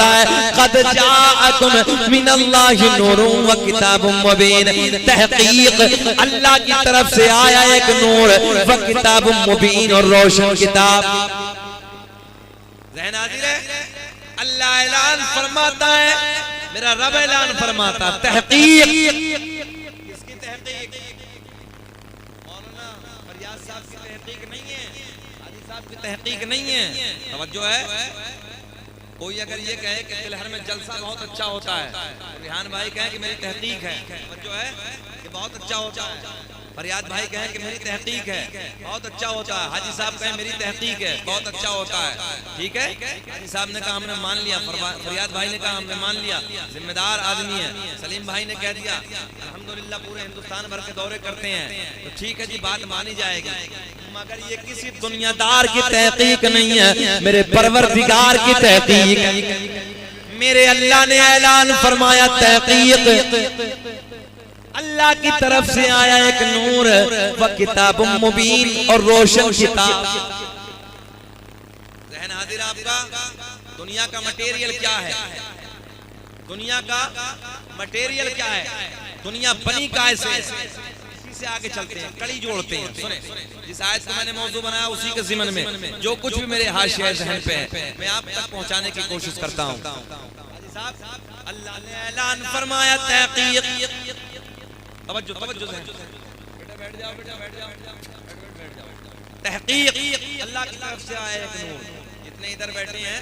फरमाता है क़द जाअकुम मिनल्लाहि नूरुन व किताबुम मुबीन, तहकीक अल्लाह की तरफ से आया एक नूर व किताबुम मुबीन और रोशन किताब। ज़हन हाज़िर है, अल्लाह ऐलान फरमाता है, मेरा रब ऐलान फरमाता तहकीक। किसकी तहकीक? मौलाना फरियाद साहब की तहकीक नहीं है, हाजी साहब की तहकीक नहीं है। तवज्जो है, कोई अगर ये कहे कि तिलहर में जलसा बहुत अच्छा होता है, रिहान भाई कहे कि मेरी तहकीक है, तवज्जो है, कि बहुत अच्छा होता है। फरियाद भाई कहे कि मेरी तहकीक है, बहुत अच्छा होता है। हाजी साहब कहे मेरी तहकीक है, बहुत अच्छा होता है। ठीक है, हाजी साहब ने कहा हमने मान लिया, फरियाद भाई ने कहा हमने मान लिया, जिम्मेदार आदमी है। सलीम भाई ने कह दिया अल्हम्दुलिल्लाह पूरे हिंदुस्तान भर के दौरे करते हैं, तो ठीक है जी, बात मानी जाएगी। मगर ये किसी दुनियादार की तहकीक नहीं है, मेरे परवरदिगार की तहकीक। मेरे अल्लाह ने ऐलान फरमाया तहकीक अल्लाह की तरफ से आया एक नूर व किताबुम मुबीन और रोशन किताब। ज़हन हाजिर आपका, दुनिया का मटेरियल क्या है? दुनिया का मटेरियल क्या है? दुनिया बनी कैसे? इसी से आगे चलते हैं, कड़ी जोड़ते हैं। सुने, जिस आयत को मैंने मौजू बनाया उसी के ज़िमन में जो कुछ भी मेरे हाशिया ज़हन पे है मैं आप तक पहुंचाने की कोशिश करता हूं। अल्लाह ने ऐलान फरमाया तहकीक, तवज्जो तवज्जो से बेटा बैठ जाओ, बेटा बैठ जाओ, तहकीक अल्लाह की तरफ से आया एक नूर। जितने इधर बैठे हैं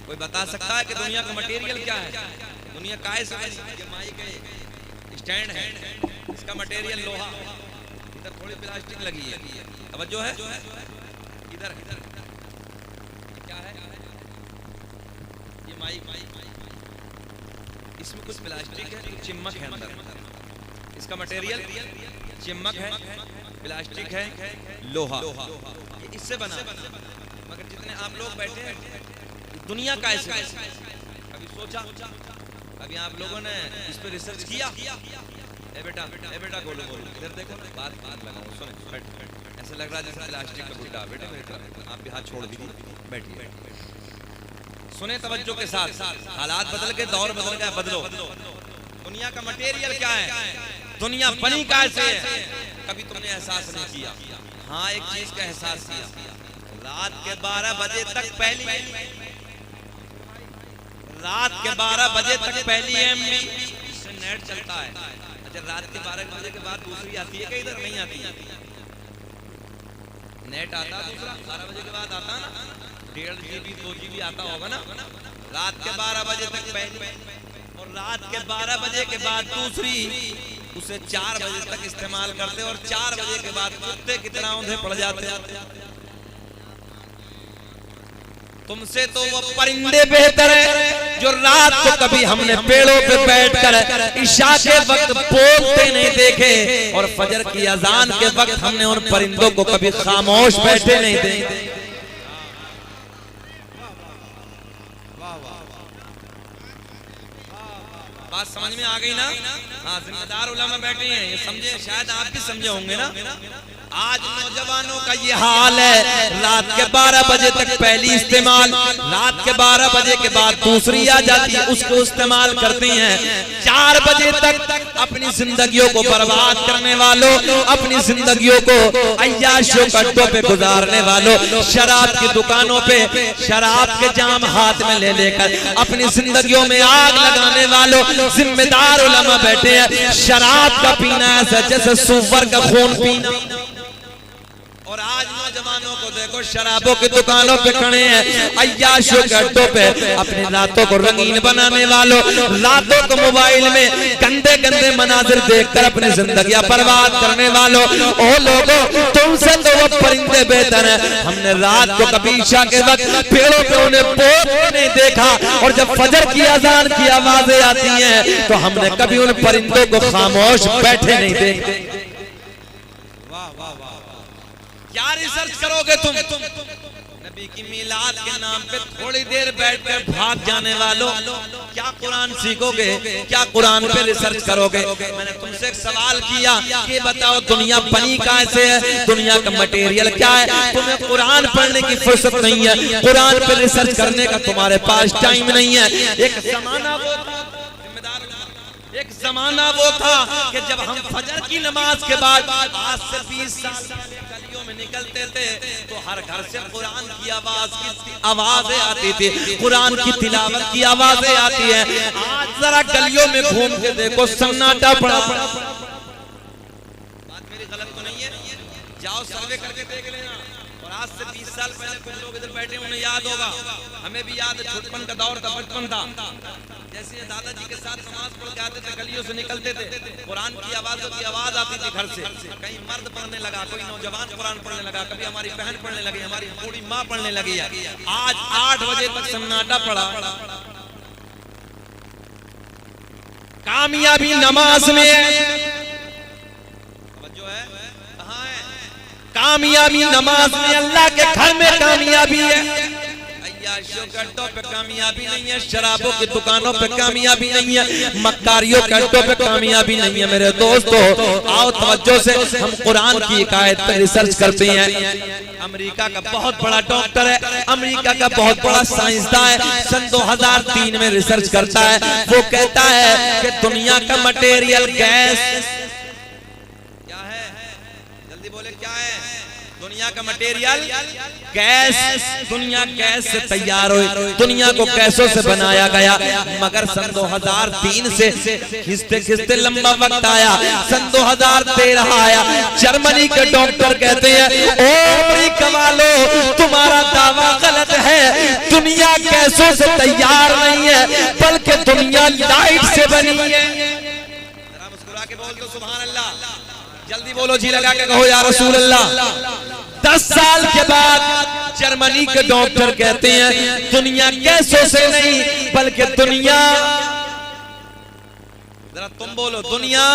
कोई बता सकता है कि दुनिया का मटेरियल क्या है? दुनिया काहे से बनी? ये माइक है, स्टैंड है, इसका मटेरियल लोहा, इधर थोड़ी प्लास्टिक लगी है। तवज्जो है, इधर क्या है? ये माइक, इसमें कुछ प्लास्टिक है, कुछ चिमक है अंदर। इसका मटेरियल चिमक है, प्लास्टिक है, लोहा, ये इससे बना। मगर जितने आप लोग बैठे हैं दुनिया का ऐसे कभी सोचा, कभी आप लोगों ने इस पे रिसर्च किया? ए बेटा बोलो इधर देखो, बात लगाओ, सुने, ऐसे लग रहा है जैसे प्लास्टिक का गुड्डा। बेटे आप भी हाथ छोड़ दीजिए, बैठिए, सुने तवज्जो के साथ। हालात बदल के, दौर बदल गया, बदलो। दुनिया का मटेरियल क्या है? दुनिया बनी कैसे है? कभी तुमने एहसास नहीं किया? हाँ, एक चीज का एहसास किया, रात के 12 बजे तक पहली MB इससे नेट चलता है। अच्छा, रात के 12 बजे के बाद दूसरी आती है कि इधर नहीं आती है? नेट आता दूसरा 12 बजे के बाद आता ना, 1.5 GB 2 GB आता होगा ना। रात के 12 बजे तक पहली और रात के 12 बजे के बाद दूसरी, उसे 4 बजे तक इस्तेमाल करते और 4 बजे के बाद कुत्ते कितना औंधे पड़ जाते। तुमसे तो वो परिंदे बेहतर है जो रात को कभी हमने पेड़ों पे बैठकर इशा के वक्त बोलते नहीं देखे और फजर की अजान के वक्त हमने उन परिंदों को कभी खामोश बैठे नहीं देखे। बात समझ में आ गई ना? हाँ, जिम्मेदार उलमा बैठे हैं, ये समझे, शायद आप भी समझे होंगे ना। आज नौजवानों का ये हाल है, रात के 12 बजे तक पहली इस्तेमाल, रात के 12 बजे के बाद दूसरी आ जाती है, उसको इस्तेमाल करते हैं। 4 बजे तक अपनी जिंदगियों को बर्बाद करने वालों, अपनी जिंदगियों को अय्याशों कट्टों पे गुजारने वालों, शराब की दुकानों पे शराब के जाम हाथ में ले लेकर अपनी जिंदगियों में आग लगाने वालों, जिम्मेदार उलमा बैठे हैं। शराब का पीना ऐसा जैसे सुअर का खून पीना। और आज नौजवानों को देखो, शराबों की दुकानों पे खड़े हैं, अय्याशों के अड्डों पे अपनी रातों को रंगीन बनाने वालों, रातों को मोबाइल में गंदे गंदे मनाजिर देखकर अपनी जिंदगी बर्बाद करने वालों। ओ लोगों, तुमसे तो वो परिंदे बेहतर हैं। हमने रात को कभी ईशा के वक्त पेड़ों पे उन्हें बोलते नहीं देखा और जब फजर की अजान की आवाजें आती हैं तो हमने कभी उन परिंदों को खामोश बैठे नहीं देखे। क्या रिसर्च करोगे तुम? नबी की मिलाद के नाम पे थोड़ी देर बैठकर भाग जाने वालों, क्या कुरान सीखोगे, क्या कुरान पे रिसर्च करोगे? मैंने तुमसे एक सवाल किया कि बताओ दुनिया बनी कैसे है, दुनिया का मटेरियल क्या है? तुम्हें कुरान पढ़ने की फुर्सत नहीं है, कुरान पे रिसर्च करने का तुम्हारे पास टाइम नहीं है। एक जमाना वो था कि जब हम फजर की नमाज के बाद आज से 20 साल पहले गलियों में निकलते थे तो हर घर से कुरान की आवाजें आती थी, कुरान की तिलावत की आवाजें आती है। आज जरा गलियों में घूम के देखो, सन्नाटा पड़ा। बात मेरी गलत तो नहीं है? जाओ सर्वे करके देख लेना। और आज से 20 साल पहले कुछ लोग इधर बैठे, उन्हें याद होगा, हमें भी याद है, छोटपन का दौर था, बचपन था। जैसे दादाजी के साथ नमाज पढ़ के आते थे, गलियों से निकलते थे, कुरान की आवाज आती थी घर से। कहीं मर्द पढ़ने लगा, कोई नौजवान कुरान पढ़ने लगा, कभी हमारी बहन पढ़ने लगी, हमारी बूढ़ी माँ पढ़ने लगी। आज 8 बजे तक सन्नाटा पड़ा। कामयाबी नमाज में है, कहाँ है? कामयाबी नमाज में, अल्लाह के घर में कामयाबी है। अय्याशियों के अड्डों पे कामयाबी नहीं है, शराबों की दुकानों पे कामयाबी नहीं है, मक्कारियों के अड्डों पे कामयाबी नहीं है। मेरे दोस्तों, आओ तवज्जो से हम कुरान की हिकायत पे रिसर्च करते हैं। अमेरिका का बहुत बड़ा डॉक्टर है, अमेरिका का बहुत बड़ा साइंसदान है, सन 2003 में रिसर्च करता है। वो कहता है कि दुनिया का मटेरियल गैस क्या है? जल्दी बोले, क्या है? दुनिया का मटेरियल गैस। दुनिया गैस से तैयार हुई, दुनिया को गैसों से बनाया गया। मगर सन 2003 से खिंचते खिंचते लंबा वक्त आया, सन 2013 आया। जर्मनी के डॉक्टर कहते हैं, ओ अमेरिका वालों, तुम्हारा दावा गलत है, दुनिया गैसों से तैयार नहीं है, बल्कि दुनिया लाइट से बनी है। जरा मुस्कुरा के बोल दो सुभान अल्लाह। जल्दी बोलो, जी लगा के कहो या रसूल अल्लाह। 10 साल के बाद जर्मनी के डॉक्टर कहते हैं दुनिया गैसों से नहीं, बल्कि दुनिया, जरा तुम बोलो, दुनिया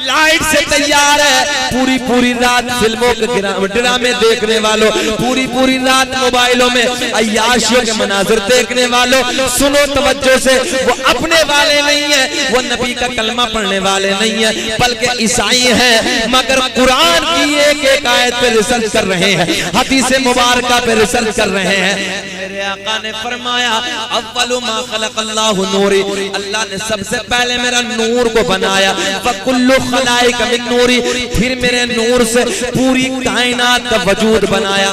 लाइट से तैयार है। पूरी पूरी रात फिल्मों के ड्रामे देखने वालों, पूरी पूरी रात मोबाइलों में अय्याशियों के मनाजिर देखने वालों, सुनो तवज्जो से, वो अपने वाले नहीं है, वो नबी का कलमा पढ़ने वाले नहीं है, बल्कि ईसाई हैं, मगर कुरान की एक एक आयत पे रिसर्च कर रहे हैं, हदीस मुबारका पे रिसर्च कर रहे हैं। मेरे आका ने फरमाया, अव्वलु मा खलक़ल्लाहु नूरी, अल्लाह ने सबसे पहले मेरा नूर को बनाया। वकुल्लु खलाइक मिन नूरी, फिर मेरे नूर से पूरी कायनात का वजूद बनाया।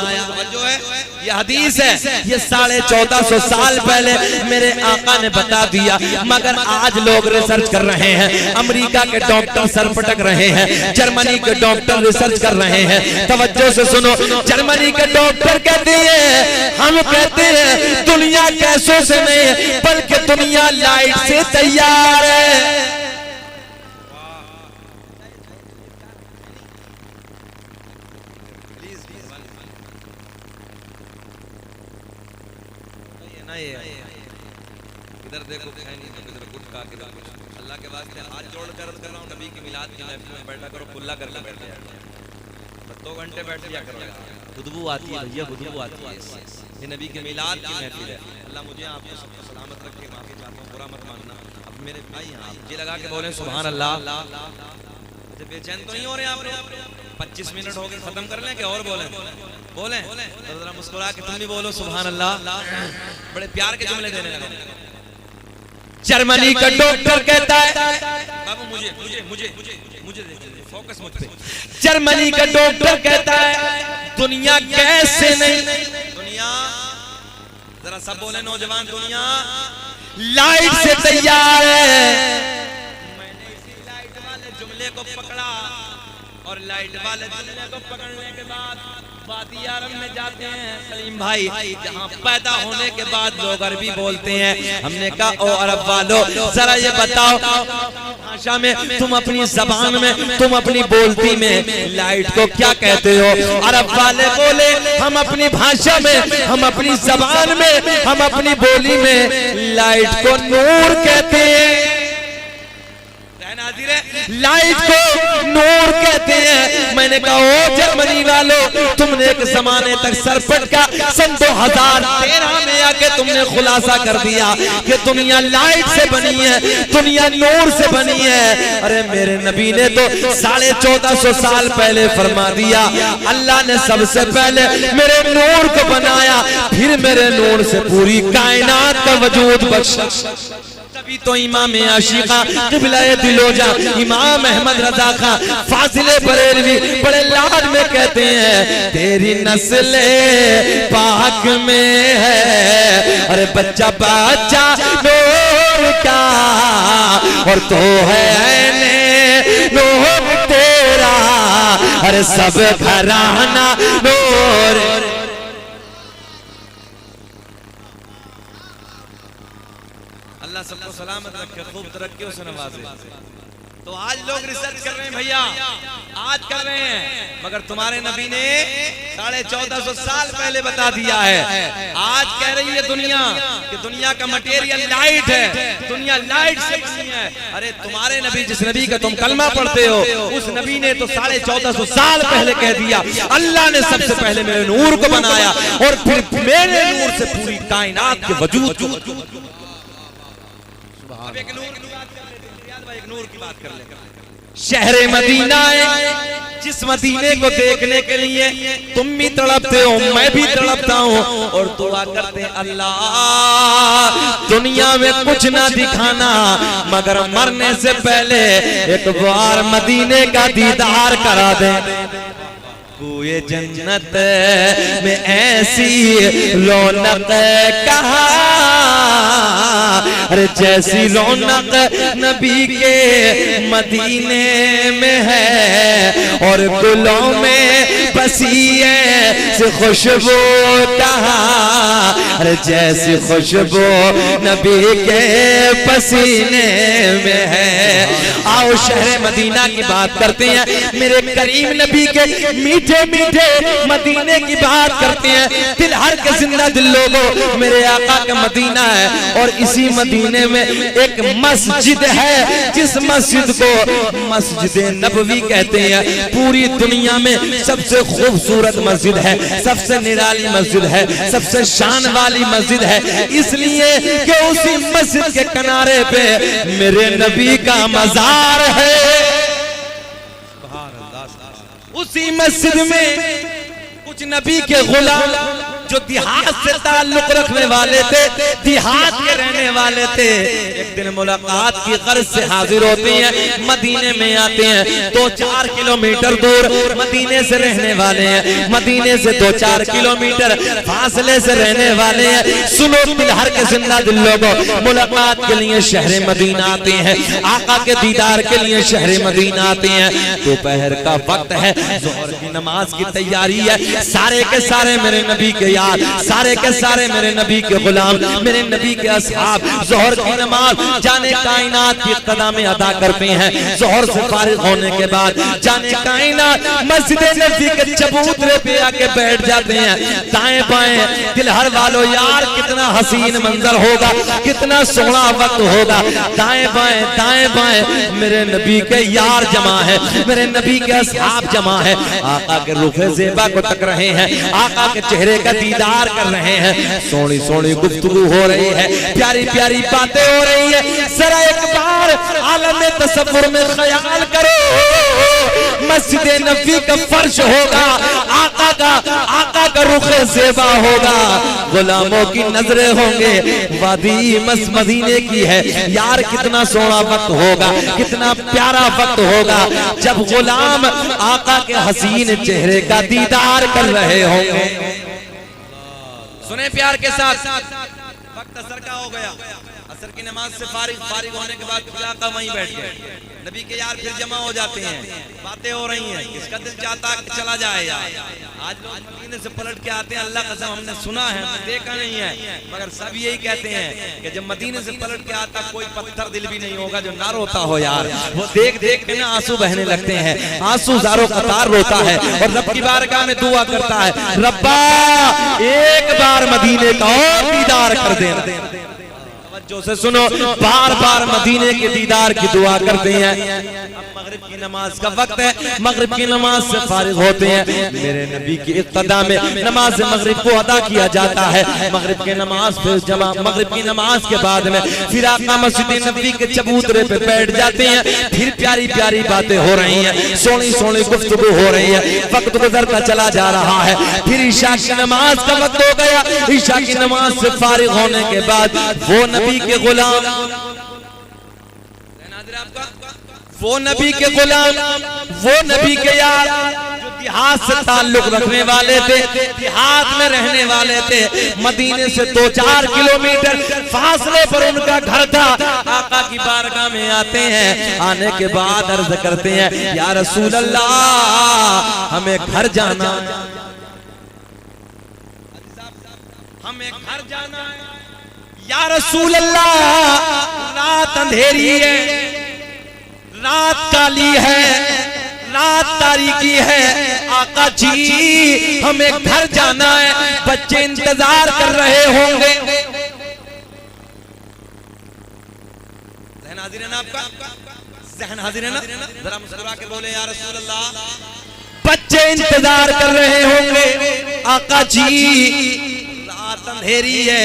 जो है ये हदीस है, ये 1450 साल पहले मेरे आका ने बता दिया, मगर आज लोग रिसर्च कर रहे हैं। अमेरिका के डॉक्टर सर पटक रहे हैं, जर्मनी के डॉक्टर रिसर्च कर रहे हैं। तवज्जो से सुनो, जर्मनी के डॉक्टर कहते हैं, हम कहते हैं दुनिया गैसों से नहीं, बल्कि दुनिया लाइट से तैयार है। इधर देखो, इधर गुटखा, किधर कुछ। अल्लाह के वास्ते हाथ जोड़ कर अर्ज कर रहा हूँ, नबी की मिलाद की महफिल में बैठा करो, खुला करके बैठ जाए, 2 घंटे बैठ लिया करो। खुशबू आती है भैया, खुशबू आती है। ये नबी की मिलाद की महफिल है। अल्लाह मुझे आपको सबको सलामत रखे, माफी चाहता हूँ, बुरा मत मानना। अब मेरे भाई यहाँ जी लगा के बोले सुभान अल्लाह। बेचैन तो नहीं हो रहे आप लोग? 25 मिनट हो गए, खत्म कर लें कि और बोले? बोले तो जरा मुस्कुरा के तुम भी बोलो सुभान अल्लाह। बड़े प्यार के जुमले देने लगे। जर्मनी का डॉक्टर कहता है, बाबू मुझे मुझे मुझे मुझे मुझे फोकस मुझ पे। जर्मनी का डॉक्टर कहता है दुनिया गैस से नहीं, दुनिया, जरा सब बोले नौजवान, दुनिया लाइट से तैयार है। मैंने इसी लाइट वाले जुमले को पकड़ा और लाइट वाले जुमले को पकड़ने के बाद वादी आरम में जाते हैं सलीम भाई, जहाँ पैदा होने के बाद लोग अरबी बोलते हैं। हमने कहा ओ अरब वालों, जरा ये बताओ भाषा में, तुम अपनी जबान में, तुम अपनी बोलती में लाइट को क्या कहते हो? अरब वाले बोले, हम अपनी भाषा में, हम अपनी जबान में, हम अपनी बोली में लाइट को नूर कहते हैं। लाइट को नूर कहते हैं। है। मैंने कहा ओ जर्मनी वालों, तुमने एक जमाने तक सरपट का सन 2013 में आके तुमने खुलासा कर दिया कि दुनिया लाइट से बनी है, दुनिया नूर से बनी है। अरे मेरे नबी ने तो 1450 साल पहले फरमा दिया, अल्लाह ने सबसे पहले मेरे नूर को बनाया, फिर मेरे नूर से पूरी कायनात का वजूद बख्शा। तभी तो इमाम आशिका क़िबला-ए दिलोजा इमाम अहमद रजा खां फाजिले बरेलवी बड़े लाड में कहते हैं, तेरी नस्ल पाक में है, अरे बच्चा बच्चा नूर का, और तो है नूर तेरा, अरे सब घराना नूर। अल्लाह सबको सलामत रखे, खूब तरक्कियों से नवाजे। तो आज लोग रिसर्च कर रहे हैं भैया, आज कर रहे हैं, मगर तुम्हारे नबी ने 1450 साल पहले बता दिया है। आज कह रही है दुनिया कि दुनिया का मटेरियल लाइट है, दुनिया लाइट से बनी है। अरे तुम्हारे नबी, जिस नबी का तुम कलमा पढ़ते हो, उस नबी ने तो 1450 साल पहले कह दिया, अल्लाह ने सबसे पहले मेरे नूर को बनाया और फिर मेरे नूर से पूरी कायनात के वजूद को। अब एक नूर की बात कर लेते हैं, एक नूर की बात कर लेते हैं। शहरे मदीना है, जिस मदीने को देखने के लिए तुम भी तड़पते हो, मैं भी तड़पता हूँ, और दुआ करते अल्लाह दुनिया में कुछ ना दिखाना, मगर मरने से पहले एक बार मदीने का दीदार करा दे। ये जन्नत में ऐसी रौनक कहाँ, अरे जैसी रौनक नबी के मदीने में है, और गुलों में बसी से खुशबू कहाँ, अरे जैसी खुशबू नबी के पसीने में है। आओ शहर मदीना की बात करते हैं, मेरे करीम नबी के मीठे मीठे मदीने की बात करते हैं। दिल हर के जिंदा दिल लोगों, मेरे आका का मदीना है, और इसी मदीने में एक मस्जिद है, जिस मस्जिद को मस्जिद नबवी कहते हैं। पूरी दुनिया में सबसे खूबसूरत मस्जिद है, सबसे निराली मस्जिद है, सबसे शान वाली मस्जिद है, इसलिए कि उसी मस्जिद के किनारे पे मेरे नबी का मजार है। उसी मस्जिद में कुछ नबी के गुलाम जो देहात से ताल्लुक रखने वाले थे, देहात के रहने वाले थे, एक दिन मुलाकात की गर्ज से हाजिर होते हैं, मदीने में आते हैं। 2-4 किलोमीटर दूर मदीने से रहने वाले हैं, मदीने से 2-4 किलोमीटर फासले से रहने वाले हैं। सुनो दिल हर के जिंदा दिल लोगों, मुलाकात के लिए शहर मदीना आते हैं, आका के दीदार के लिए शहर मदीना आते हैं। दोपहर का वक्त है, ज़ोहर की नमाज की तैयारी है, सारे के सारे मेरे नबी के यार, सारे के सारे मेरे नबी के गुलाम, मेरे नबी के असहाब ज़ोहर की नमाज जाने कायनात की कदा में अदा करते हैं। ज़ोहर से फारिग होने के बाद जाने कायनात मस्जिद नबी के चबूतरे पे आके बैठ जाते हैं। दाएं बाएं दिल हर वालों, यार कितना हसीन मंजर होगा, कितना सोहना वक्त होगा। दाएं बाएं मेरे नबी के यार जमा है, मेरे नबी के असहाब जमा है, आका के रुखे ज़ेबा को तक रहे हैं, आका के चेहरे का दीदार कर रहे हैं। सोनी सोनी गुफ्तगू हो रही है, प्यारी प्यारी बातें हो रही है। जरा एक बार आलम तसव्वुर में ख्याल करो, मस्जिद नबी का फर्श होगा, आका का रुखे ज़ेबा होगा, गुलामों की नजरें होंगे, वादी मदीने की है। यार कितना सोना वक्त होगा, कितना प्यारा वक्त होगा, जब गुलाम आका के हसीन चेहरे का दीदार कर रहे होंगे। सुने प्यार के साथ, वक्त असर का हो गया, असर की नमाज से फारिग होने के बाद फिर आका वहीं बैठ गए। नबी के यार फिर जमा हो जाते हैं, बातें हो रही हैं, किसका दिल चाहता कि चला जाए यार। आज लोग मदीने से पलट के आते हैं, अल्लाह कसम हमने सुना है, हमने देखा नहीं है, मगर सब यही कहते हैं कि जब मदीने से पलट के आता कोई पत्थर दिल भी नहीं होगा जो ना रोता हो यार। वो देख देख के ना आंसू बहने लगते हैं, आंसू ज़ारो कतार रोता है और रब की बारगाह में दुआ करता है, रब्बा एक बार मदीने का और दीदार कर देना। तवज्जो से सुनो, बार बार मदीने के दीदार की दुआ करते हैं। अब मगरिब की नमाज का वक्त है, मगरिब की नमाज से फारिग होते हैं, मेरे नबी की इक्तदा में नमाज मगरिब को अदा किया जाता है। मगरिब की नमाज फिर जमा, मगरिब की नमाज के बाद में फिर आका मस्जिद नबी के चबूतरे पे बैठ जाते हैं। फिर प्यारी प्यारी बातें हो रही हैं, सोनी सोनी गुफ्तगू हो रही है, वक्त गुजरता चला जा रहा है। फिर ईशा की नमाज का वक्त हो गया। ईशा की नमाज से फारिग होने के बाद वो नबी के गुलाम, वो नबी के गुलाम, वो नबी के यार जो देहात से ताल्लुक रखने वाले थे, देहात में रहने वाले थे, मदीने से 2-4 किलोमीटर फासले पर उनका घर था। आका की बारगाह में आते हैं, आने के बाद अर्ज करते हैं, या रसूल अल्लाह हमें घर जाना, हमें घर जाना है। या रसूल अल्लाह रात अंधेरी है, रात काली है, रात तारीकी है, आका जी हमें घर जाना है, बच्चे इंतजार कर रहे होंगे। ज़हन हाजिर है ना आपका? ज़हन हाजिर है ना? जरा मुस्कुरा के बोले या रसूल अल्लाह, बच्चे इंतजार कर रहे होंगे। आका जी रात अंधेरी है,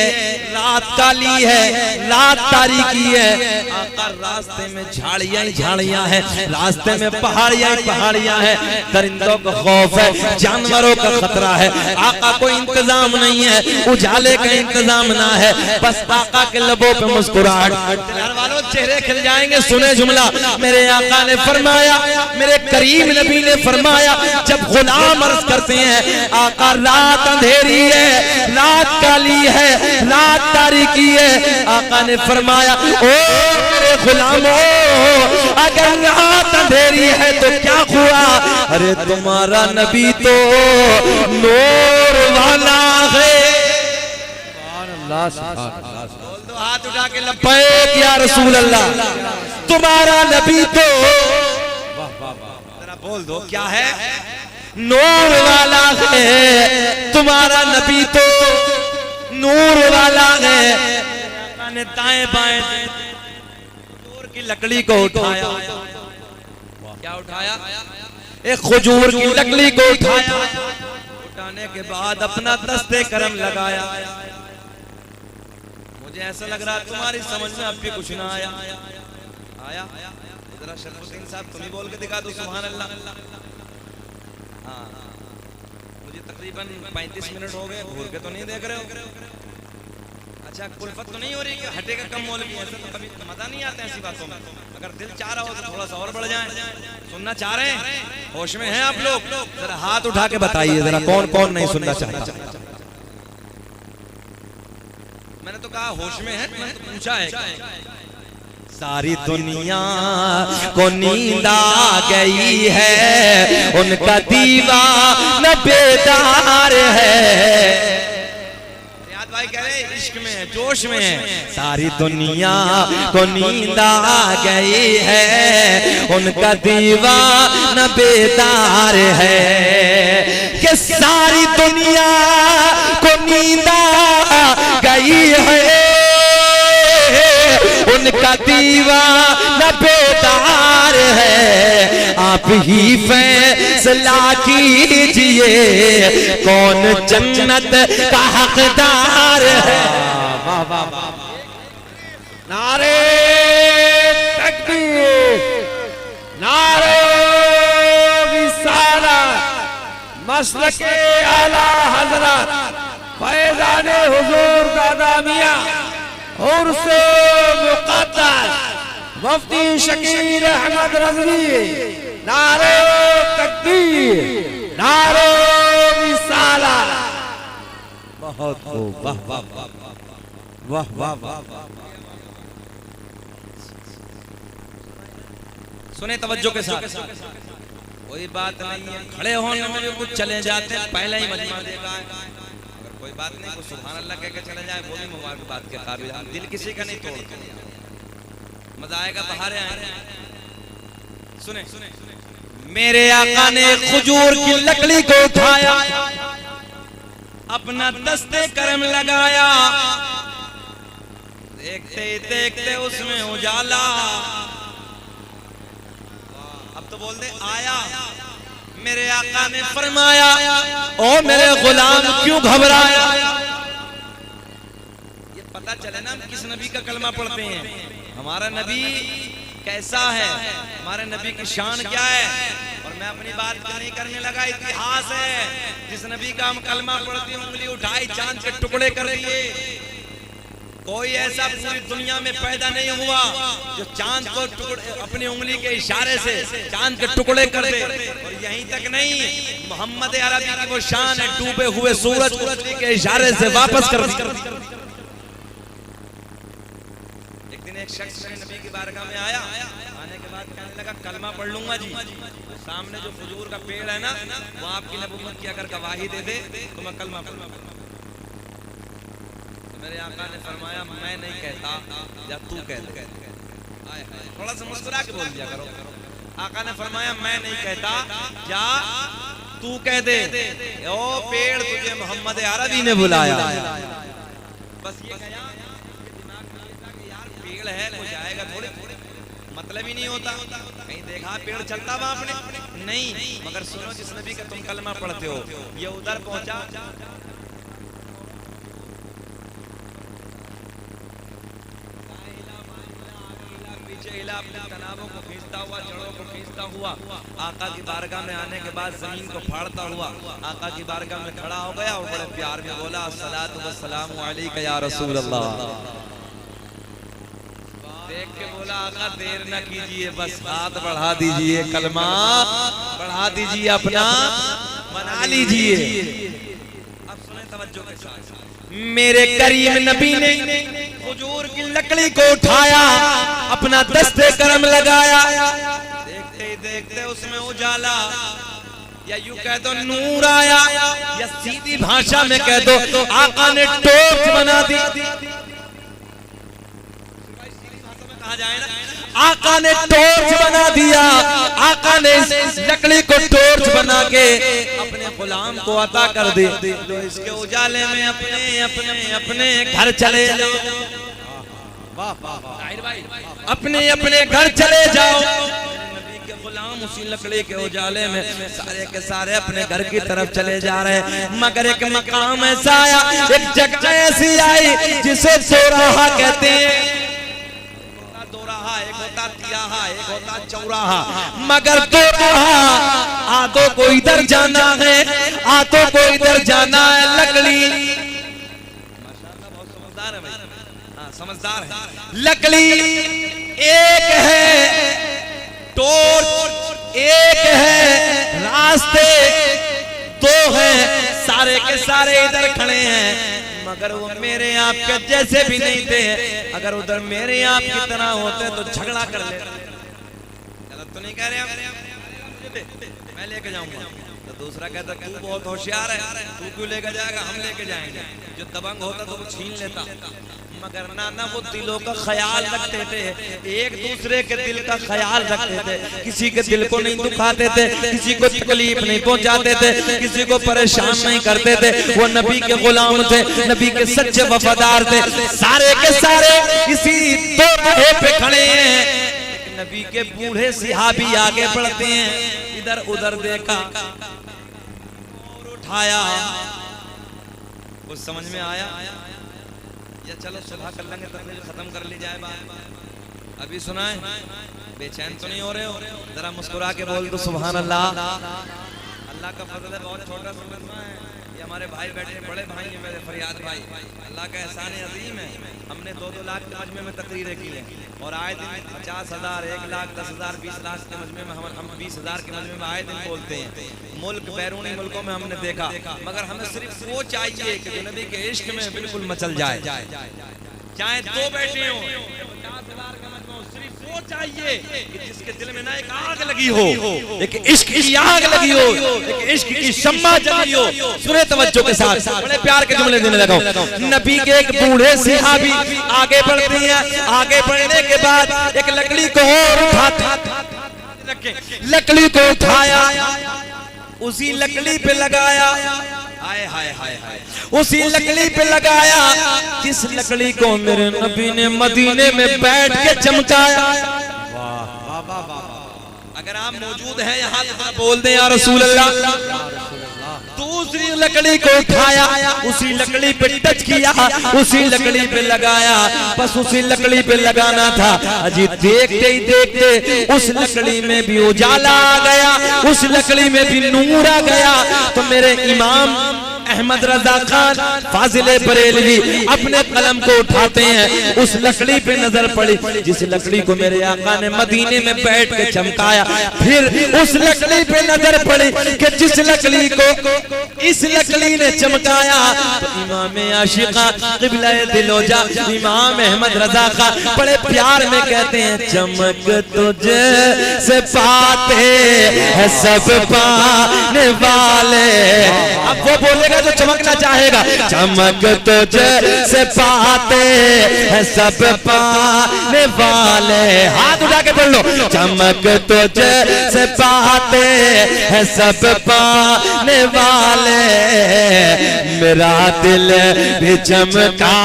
रात काली है, रात तारीकी है, आका रास्ते में झाड़ियां ही झाड़ियां हैं, रास्ते में पहाड़ियां ही पहाड़ियां हैं, दरिंदों का खौफ है, जानवरों का खतरा है, आका कोई इंतजाम नहीं है, उजाले का इंतजाम ना है, बस आका के लबों पे मुस्कुराहट, घर वालों चेहरे खिल जाएंगे। सुने जुमला, मेरे आका ने फरमाया, मेरे करीम नबी ने फरमाया, जब गुलाम अर्ज करते हैं आका रात अंधेरी है, रात काली है, रात तारीकी है, आका ने फरमाया, ओ मेरे गुलामों, अगर रात अंधेरी है तो क्या हुआ? अरे तुम्हारा नबी तो नूर वाला है। बोल दो हाथ उठा के लब्बैक या रसूल अल्लाह, तुम्हारा नबी तो, जरा बोल दो क्या है? नूर वाला है, तुम्हारा नबी तो नूर वाला है। ने दाएं बाएं खजूर की लकड़ी को उठाया, क्या उठाया? एक खजूर की लकड़ी को उठाया, उठाने के बाद अपना दस्ते करम लगाया। मुझे ऐसा लग रहा तुम्हारी समझ में अब भी कुछ ना आया। आया? जरा शरफुद्दीन साहब तुम ही बोल के दिखा दो सुभान अल्लाह। हाँ, मुझे तकरीबन 35 मिनट हो गए, भूल के तो नहीं देख रहे हो? अच्छा, कुल्फत तो नहीं हो रही कि हटेगा कम मौलवी? ऐसा तो कभी मजा नहीं आता ऐसी बातों में। अगर दिल चाह रहा हो तो थोड़ा सा और बढ़ जाए। सुनना चाह रहे हैं? होश में हैं आप लोग? जरा हाथ उठा के बताइए जरा, कौन कौन नहीं सुनना चाहता? मैंने तो कहा होश में है, मैंने तो पूछा है। सारी दुनिया को नींद आ गई है, उनका दीवाना बेदार है। भाई कह रहे इश्क में है, जोश में है। सारी दुनिया को नींद आ गई है, उनका दीवाना बेदार है। कि सारी दुनिया को नींद आ गई है, उनका दीवाना बेदार है। आप ही फैसला कीजिए, कौन जन्नत का हकदार है। नारे तकबीर, नारे रिसालत, मसलके आला हजरत फैज़ाने हुजूर दादा मियां और से मुक़द्दस मुफ्ती शकील अहमद रज़वी। नारे तकबीर, नारे रिसालत। बहुत खूब, वाह वाह वाह वाह वाह। सुने तवज्जो के साथ, कोई बात नहीं है, खड़े होने में भी कुछ चले जाते हैं, पहले ही मजमा देखा है। कोई बात नहीं, कुछ सुभान अल्लाह कह के चले जाए वो भी मुबारक बात के काबिल। दिल किसी का नहीं तोड़ते, मजा आएगा, बाहर आए। सुने मेरे आका ने खजूर की लकड़ी को उठाया, अपना दस्ते करम लगाया, देखते ही देखते उसमें उजाला। अब तो बोल दे आया। मेरे आका ने फरमाया ओ मेरे गुलाम क्यों घबराया। ये पता चले ना हम किस नबी का कलमा पढ़ते हैं, हमारा नबी कैसा है, हमारे नबी की शान क्या है। और मैं अपनी बात नहीं करने लगा, इतिहास है। जिस नबी का हम कलमा पढ़ते हैं उंगली उठाई चांद के टुकड़े कर दिए। कोई ऐसा पूरी दुनिया में पैदा नहीं हुआ जो चांद को अपनी उंगली के इशारे से चांद के टुकड़े कर दे। और यहीं तक नहीं, मोहम्मद अरबी की वो शान है, डूबे हुए सूरज के इशारे से वापस कर दी। एक दिन एक शख्स मेरे नबी की बारगाह में आया, आने के बाद कहने लगा कलमा पढ़ लूंगा जी। सामने जो खजूर का पेड़ है ना, वो आपकी नबूवत की अगर गवाही दे दे तो मैं कलमा पढ़ूंगा। मेरे आका ने फरमाया मैं नहीं कहता, या तू कह दे। थोड़ा सा मुस्कुरा के बोल दिया करो। आका ने फरमाया मैं नहीं कहता, या तू कह दे। ओ पेड़ तुझे मोहम्मद अरबी ने बुलाया। बस ये कहा कि यार पेड़ है कुछ आएगा थोड़े, मतलब ही नहीं होता। कहीं देखा पेड़ चलता वहां अपने नहीं, मगर सुनो जिस नबी का तुम कलमा पढ़ते हो ये उधर पहुंचा, अपने तनावों को खींचता हुआ, जड़ों को खींचता हुआ आका की बारगाह में आने के बाद जमीन को फाड़ता हुआ आका की बारगाह में खड़ा हो गया और बड़े प्यार में बोला अस्सलातु वस्सलामु अलैका या रसूल अल्लाह। देख के बोला आका देर न कीजिए, बस हाथ बढ़ा दीजिए, कलमा बढ़ा दीजिए, अपना बना लीजिए। अब सुने तवज्जो के साथ, मेरे करीम नबी ने खजूर की लकड़ी को उठाया, अपना दस्ते करम लगाया। देखते ही देखते उसमें उजाला, या यूं कह दो नूर आया, या सीधी भाषा में कह दो आका ने टॉर्च बना दी। कहा जाए ना, आका ने टॉर्च बना दिया। आका ने इस लकड़ी को टॉर्च बना के अपने गुलाम को अता कर दी। तो इसके उजाले में अपने अपने अपने घर चले जाओ, अपने अपने घर चले जाओ। नबी के गुलाम उसी लकड़ी के उजाले में सारे के सारे अपने घर की तरफ चले जा रहे हैं। मगर एक मकाम ऐसा आया, एक जगह ऐसी आई जिसे चौराहा कहते हैं। एक होता तिराहा, एक होता चौराहा, मगर चौराहा आधों को इधर जाना है, आधों को इधर जाना है। लकड़ी माशाल्लाह बहुत समझदार है भाई, हाँ समझदार है। लकड़ी एक है, टॉर्च एक है, रास्ते दो हैं, सारे के सारे इधर खड़े हैं। मगर वो मेरे आपके जैसे भी नहीं थे। अगर उधर मेरे आप की तरह होते तो झगड़ा कर लेते। गलत तो नहीं कह रहे आप, मैं लेके जाऊंगा। तो दूसरा कहता तू बहुत होशियार है, तू क्यों लेके जाएगा, हम लेके जाएंगे। जो दबंग होता तो वो छीन लेता। मगर ना वो दिलों का ख्याल रखते थे, एक दूसरे के दिल का ख्याल रखते थे। किसी के दिल को नहीं दुखाते थे, किसी को तकलीफ नहीं पहुंचाते थे, किसी को परेशान नहीं करते थे। वो नबी के गुलाम थे, नबी के सच्चे वफादार थे। सारे के सारे इसी दो राह पे खड़े हैं। नबी के बूढ़े सिहाबी आगे बढ़ते हैं, इधर उधर देखा और उठाया। कुछ समझ में आया या चलो सुबह कर लेंगे, तकरीर खत्म कर ली जाए बात। अभी सुनाए, बेचैन तो नहीं हो रहे हो? जरा मुस्कुरा के बोल दो सुभान अल्लाह। अल्लाह का फजल है, बहुत छोटा समझना है। ये हमारे भाई बैठे, बड़े भाई हैं मेरे, फरियाद भाई। अल्लाह का एहसान अजीम है। हमने 2-2 लाख के मजमे में तकरीरें की हैं और आए दिन 50,000, 1 लाख, 10,000, 20 लाख के मजमे में हम 20,000 के मजमे में आए दिन बोलते हैं। मुल्क बैरूनी मुल्कों में हमने देखा, मगर हमें सिर्फ वो चाहिए कि नबी के इश्क में बिल्कुल मचल जाए। चाहे 2 बैठे हो, 50,000 का मजमा हो, सिर्फ वो चाहिए कि जिसके दिल में ना एक आग लगी हो, एक इश्क की आग लगी हो, एक इश्क की शम्मा जली हो। सुने तवज्जो के साथ, बड़े प्यार के जुमले देने लगा हूं। नबी के एक बूढ़े सहाबी आगे बढ़ते हैं। आगे बढ़ने के बाद एक लकड़ी को और उठाते, लकड़ी को उठाया, उसी लकड़ी पे लगाया। हाय हाय हाय हाय। उसी लकड़ी पे लगाया जिस लकड़ी को मेरे नबी ने मदीने में बैठ के चमकाया। वाह वाह वाह। अगर आप मौजूद हैं यहाँ तो बोल दें या रसूल अल्लाह। दूसरी लकड़ी को उठाया, उसी लकड़ी पे टच किया, उसी लकड़ी पे लगाया, बस उसी लकड़ी पे लगाना था। अजी देखते ही देखते उस लकड़ी में भी उजाला आ गया, उस लकड़ी में भी नूर आ गया। तो मेरे इमाम अहमद रजा खान फाजिले बरेलवी अपने कलम को उठाते हैं, उस लकड़ी पे नजर पड़ी जिस लकड़ी को मेरे आका ने मदीने में बैठ के चमकाया। फिर उस लकड़ी पे नजर पड़ी कि जिस लकड़ी को इस लकड़ी ने चमकाया। तो इमाम आशिका क़िबला दिलोजा इमाम अहमद रजा खान बड़े प्यार में कहते हैं, चमक तुझे से पाते हैं सब पाने वाले। अब वो बोलेगा जो चमकना चाहेगा, चमक तुझे से पाते हैं सब पाने वाले। हाथ उठा के बोल लो, चमक तुझे से पाते हैं सब पाने वाले। मेरा दिल भी चमका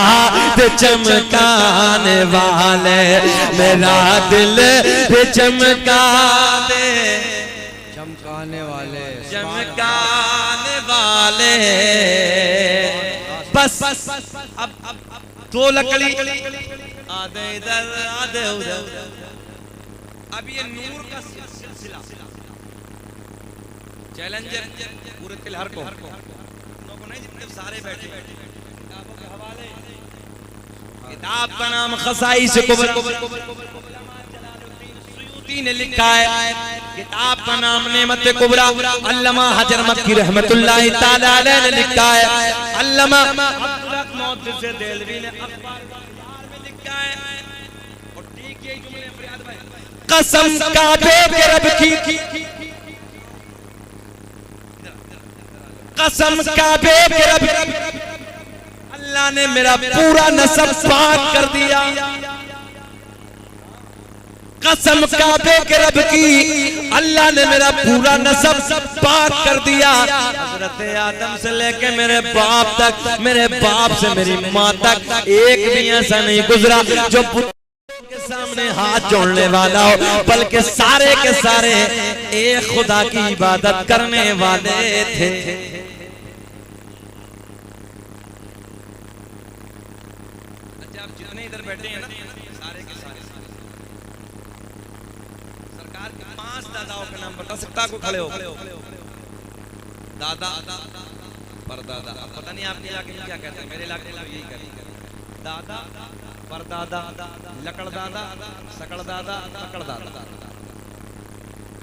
दे चमकाने वाले, मेरा दिल भी चमका दे चमकाने वाले, चमकाने वाले। बस अब दो लकड़ी आधे इधर आधे उधर। अब ये नूर का सिलसिला चैलेंजर पूरे तिलहर को नहीं, जितने सारे बैठे किताबों के हवाले। किताब का नाम ख़साइस कुब्रा ने लिखा है, किताब का नाम नेमत कुब्रा अल्लामा हजर मक्की रहमतुल्लाहि ताला अलैह ने लिखा है। अल्लामा मुहद्दिस देलवी ने अखबार में लिखा है। और ठीक यही जुमले फरियाद भाई, कसम काबे के रब की, कसम काबे के रब की, अल्लाह ने मेरा पूरा नसब पाक कर दिया। कसम काबे के रब की, अल्लाह ने मेरा पूरा नसब पाक कर दिया। हज़रत आदम से लेके मेरे बाप तक, मेरे बाप से मेरी माँ तक एक भी ऐसा नहीं गुजरा जो के सामने हाथ जोड़ने वाला हो, बल्कि सारे के सारे एक खुदा की इबादत करने वाले थे। अच्छा, आप जितने इधर बैठे हैं ना, सारे के सारे सरकार के 5 दादाओं का नाम बता सकता को खड़े हो? दादा, परदादा, पता नहीं आपके इलाके में क्या कहते हैं, मेरे इलाके में यही कहते हैं। दादा, परदादा, लकड़दादा, सकड़दादा, लकड़दादा।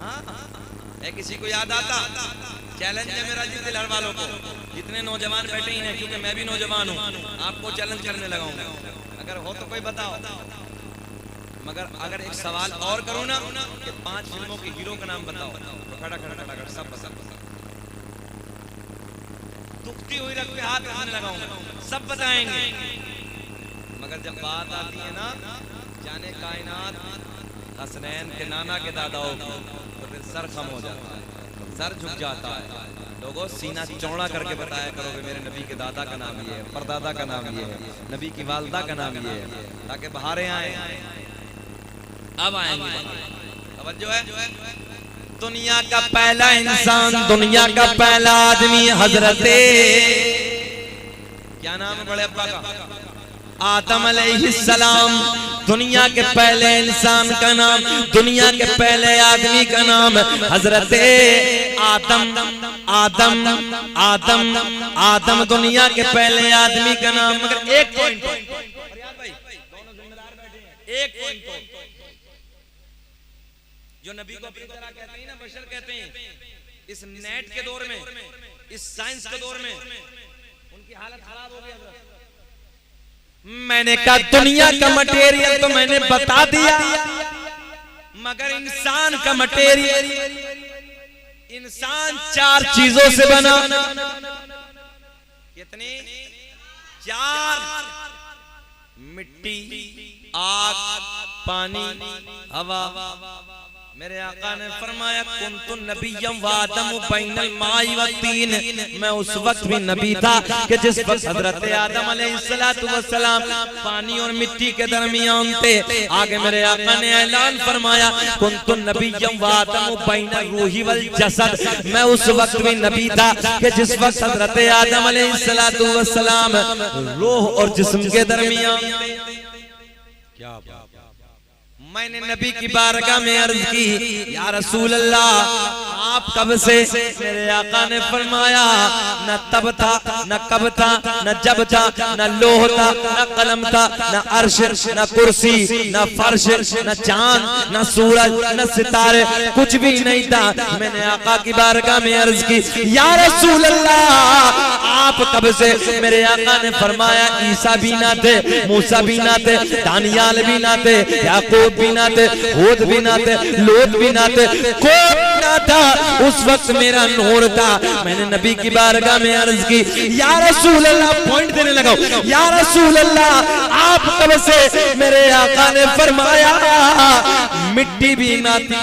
हाँ, है किसी को याद आता? चैलेंज है मेरा जी तिलहर वालों को, जितने नौजवान बैठे ही हैं, क्योंकि मैं भी नौजवान हूँ, आपको चैलेंज करने लगा हूँ। अगर हो तो कोई बताओ। मगर अगर एक सवाल और करो ना कि 5 फिल्मों के हीरो का नाम बताओ, तो खड़ा खड़ा खड़ा खड़ा सब बता, दुखती हुई रख पे हाथ रखने लगा हूँ, सब बताएंगे। मगर जब बात आती है ना जाने कायनात हसनैन के नाना के दादाओं को, तो फिर सर खम हो जाता है, सर झुक जाता है। लोगों सीना चौड़ा करके बताया करो कि मेरे नबी के दादा का नाम ये है, परदादा का नाम ये है, नबी की वालदा का नाम ये है, ताकि बहारें आए। अब आएंगे, तवज्जो है। दुनिया का पहला इंसान, दुनिया का पहला आदमी हजरते, क्या नाम है बड़े अब्बा का? आदम अलैहिस्सलाम। दुनिया के पहले इंसान का नाम, दुनिया के पहले आदमी का नाम हजरते आदम। आदम आदम आदम दुनिया के पहले आदमी का नाम। मगर एक पॉइंट, एक पॉइंट जो नबी को अपनी तरह कहते हैं ना, बशर कहते हैं, इस नेट के दौर में, इस साइंस के दौर में उनकी हालत खराब हो गई। मैंने कहा दुनिया का मटेरियल तो मैंने बता दिया, मगर इंसान का मटेरियल, इंसान 4 चीजों से बना। कितनी? 4। मिट्टी, आग, पानी, हवा, मेरे आका ने फरमाया कुन्तु नबिय्यम व आदम बैनल माई व तीन, मैं उस वक्त भी नबी था कि जिस वक्त हजरत आदम अलैहिस्सलातु वस्सलाम पानी और मिट्टी के दरमियान थे। आगे मेरे आका ने ऐलान फरमाया कुन्तु नबिय्यम व आदम बैनल रूही वल जसद, मैं उस वक्त भी नबी था कि जिस वक्त हजरत आदम अलैहिस्सलातु वस्सलाम रूह और जिस्म के दरमियान। क्या मैंने नबी की बारगाह में अर्ज की, या रसूल अल्लाह आप कब से? मेरे आका ने फरमाया न तब था, न कब था, न जब था, न लोह था, न कलम था, न अर्श, न कुर्सी, न फर्श, न चांद, न सूरज, न सितारे, कुछ भी नहीं था। मैंने आका की बारगाह में अर्ज की, या रसूल अल्लाह आप कब से? मेरे आका ने फरमाया ईसा भी ना थे, मूसा भी ना थे, दानियाल भी ना थे, याकूब भी ना थे, हूद भी ना थे, लूत भी ना थे, कोई ना था। उस वक्त मेरा नूर था। मैंने नबी की बारगाह में अर्ज की, या रसूल अल्लाह, पॉइंट देने लगा, या रसूल अल्लाह आप कब से? मेरे आका ने फरमाया मिट्टी भी ना थी।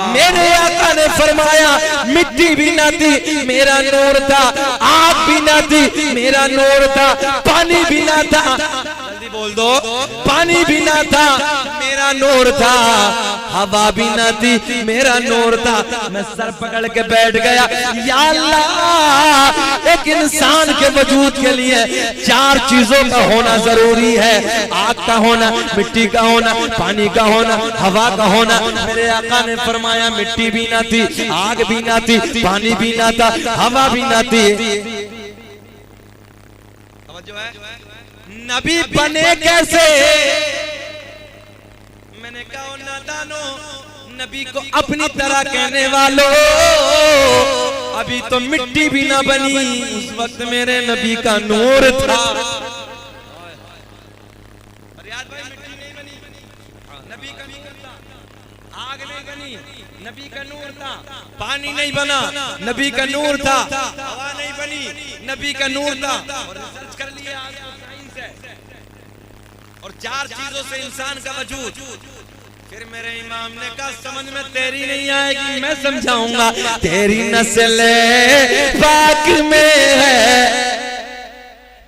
मेरे आका ने फरमाया मिट्टी भी ना थी, मेरा नूर था। आग भी ना थी, मेरा नूर था। पानी भी ना था, जल्दी बोल दो, पानी भी ना था, मेरा नूर था। हवा भी ना थी, मेरा नूर था। मैं सर पकड़ के बैठ गया, या अल्लाह एक इंसान के वजूद के लिए 4 चीजों का होना जरूरी है। आग का होना, मिट्टी का होना, पानी का होना, हवा का होना। मेरे आका ने फरमाया मिट्टी भी ना थी, आग भी ना थी, पानी भी ना था, हवा भी ना थी। नबी बने कैसे? मैंने कहा नादानो, नबी को अपनी तरह कहने वालों, अभी तो मिट्टी भी ना बनी, उस वक्त मेरे नबी का नूर था। मिट्टी नहीं बनी, नबी का नूर था। आग नहीं बनी, नबी का नूर था। पानी नहीं बना, नबी का नूर था। हवा नहीं बनी, नबी का नूर था। और रिसर्च कर लिए आज तो साइंस है, और 4 चीजों से इंसान का वजूद। फिर मेरे इमाम ने कहा समझ में तेरी नहीं आएगी, मैं समझाऊंगा। तेरी नस्ल पाक में है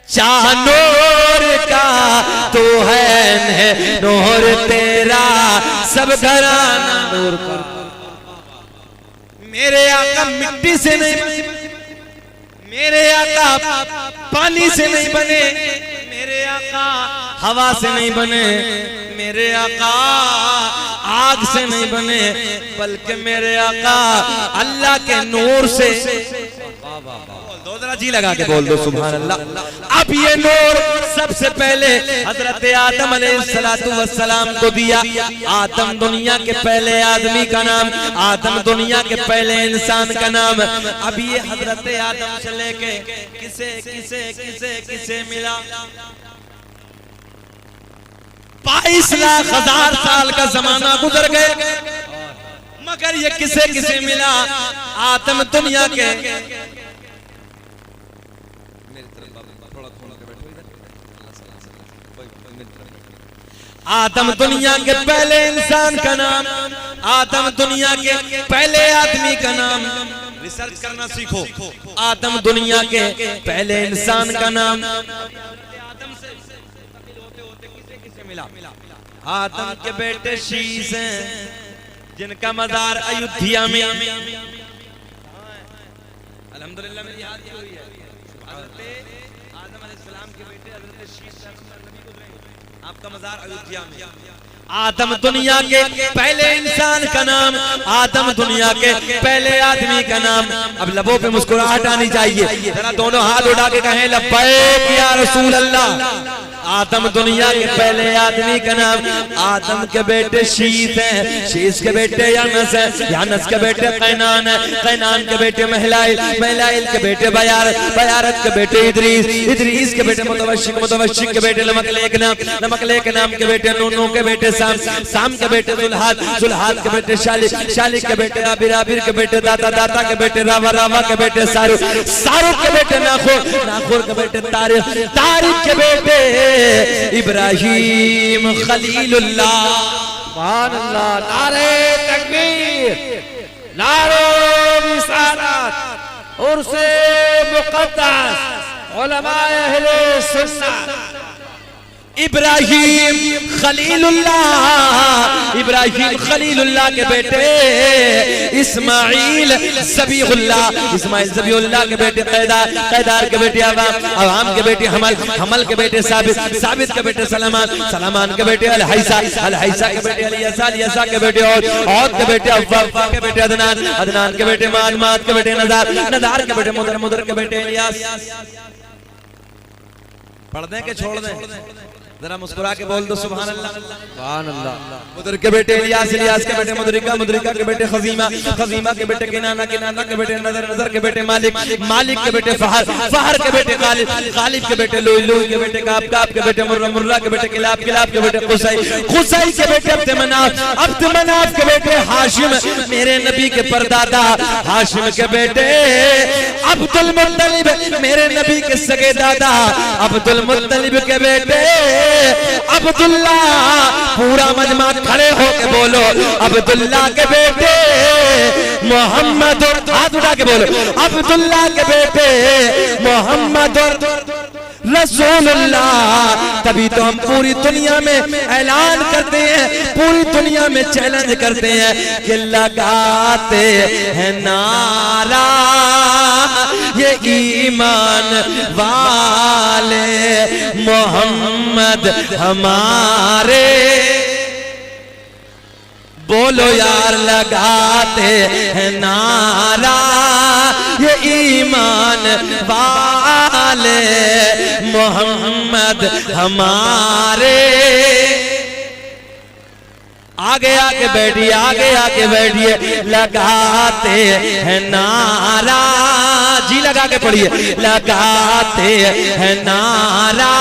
चानूर का, तो है नूर तेरा सब घराना नूर का। मेरे आका मिट्टी से नहीं बने, मेरे आका पानी से नहीं बने, मेरे आका हवा से नहीं बने, मेरे आका आग से नहीं बने, बल्कि मेरे आका अल्लाह के नूर से। दो जरा जी लगा के बोल दो सुभान अल्लाह। अब ये नूर सबसे पहले हजरत आदम अलैहिस्सलातु वस्सलाम को दिया। आदम दुनिया के पहले आदमी का नाम, आदम दुनिया के पहले इंसान का नाम। अब ये हजरत आदम से लेके किसे किसे किसे किसे मिला? 22 लाख हजार साल का जमाना गुजर गए, मगर ये किसे किसे मिला? आदम दुनिया के, आदम दुनिया के पहले इंसान का नाम, आदम दुनिया के पहले आदमी का नाम। रिसर्च करना सीखो। आदम दुनिया के पहले इंसान का नाम। आदम से होते होते किसे किसे मिला? आदम के बेटे शीश हैं, जिनका मज़ार अयोध्या में। अल्हम्दुलिल्लाह मेरी हाथ ये हुई है। आदम अलैहिस्सलाम के बेटे हज़रत शीश आपका मज़ार अयोध्या में। आदम दुनिया के पहले इंसान का नाम, आदम दुनिया के पहले आदमी का नाम। अब लबों पे मुस्कुराहट आनी चाहिए, जरा दोनों हाथ उठा के कहें लब्बैक या रसूल अल्लाह। आदम दुनिया के पहले आदमी का नाम। आदम के बेटे शीश हैं, शीश के बेटे यानस हैं, यानस के बेटे कैनान है, कैनान के बेटे महलाइल, महलाइल के बेटे बयारत, बयारत के बेटे इदरीस, इदरीस के बेटे मुतवश्शिक, मुतवश्शिक के बेटे नमकलेक नाम, नमकलेक नाम के बेटे नूनू के बेटे साम, साम के बेटे जुल्हाद, जुल्हाद के बेटे शालिक, शालिक के बेटे आबिर, आबिर के बेटे दाता, दाता के बेटे रावा, रावा के बेटे सारुक, सारुक के बेटे नाखुर, नाखुर के बेटे तारिक, तारिक के बेटे इब्राहिम खलीलुल्लाह। सुभान अल्लाह। नारे तकबीर, नारे रिसालत, उर्से मुक़द्दस, उलमाए अहले सुन्नत। इब्राहिम खलीलुल्लाह, इब्राहिम खलीलुल्लाह के बेटे इस्माइल ज़बीहुल्लाह, इस्माइल ज़बीहुल्लाह के बेटे कैदार, कैदार के बेटे अवाम, अवाम के बेटे हमल, हमल के बेटे साबित, साबित के बेटे सलामान, सलामान के बेटे अल-हैसा, अल-हैसा के बेटे अलियसा, अलियसा के बेटे औद के बेटे अव्वा, अव्वा के बेटे अदनान, अदनान के बेटे माद, माद के बेटे नज़ार, नज़ार के बेटे मुदर, मुदर के बेटे इलियास। पढ़ दें कि छोड़ दें? जरा मुस्कुरा के बोल दो सुभान अल्लाह। सुभान अल्लाह। मुदर के बेटे इलियास, इलियास के बेटे मुदरिका, मुदरिका के बेटे खजीमा, खजीमा के बेटे किनाना, किनाना के बेटे नजर, नजर के बेटे मालिक, मालिक के बेटे फहर, फहर के बेटे गालिब, गालिब के बेटे लुई, लुई के बेटे काब, काब के बेटे मुर्रा, मुर्रा के बेटे किलाब, किलाब के बेटे कुसै, कुसै के बेटे अब्द मनाफ, अब्द मनाफ के बेटे हाशिम, मेरे नबी के परदादा हाशिम के बेटे अब्दुल मुत्तलिब, मेरे नबी के सगे दादा अब्दुल मुत्तलिब के बेटे अब्दुल्ला। पूरा मजमा खड़े होके बोलो अब्दुल्ला के बेटे मोहम्मद, हाथ उठा के बोलो अब्दुल्ला के बेटे मोहम्मद रसूलुल्लाह। तभी तो हम पूरी दुनिया में ऐलान करते हैं, पूरी दुनिया में चैलेंज करते हैं कि लगाते हैं नारा ये ईमान वाले मोहम्मद हमारे। बोलो यार लगाते हैं नारा ये ईमान वाले मोहम्मद हमारे। आगे आके बैठिए, आगे आके बैठिए, लगाते हैं नारा, जी लगा के पढ़िए, लगाते हैं नारा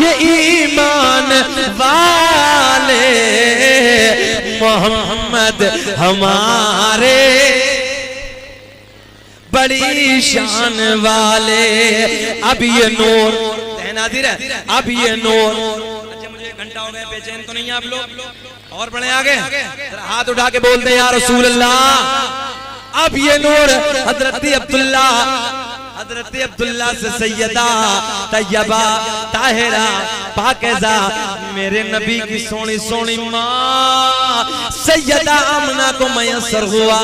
ये ईमान वाले मोहम्मद हमारे। बड़ी शान वाले अब ये नूर नाज़िर है, अब ये नूर। अच्छा मुझे घंटा हो गया, बेचैन तो नहीं आप लोग? और बढ़े आगे, हाथ उठा के बोलते हैं या रसूल अल्लाह। अब ये नूर हजरत अब्दुल्ला, हजरत अब्दुल्ला से सैयदा तैयबा ताहिरा पाकीज़ा मेरे नबी की सोनी सोनी माँ सैयदा आमना को मयसर हुआ।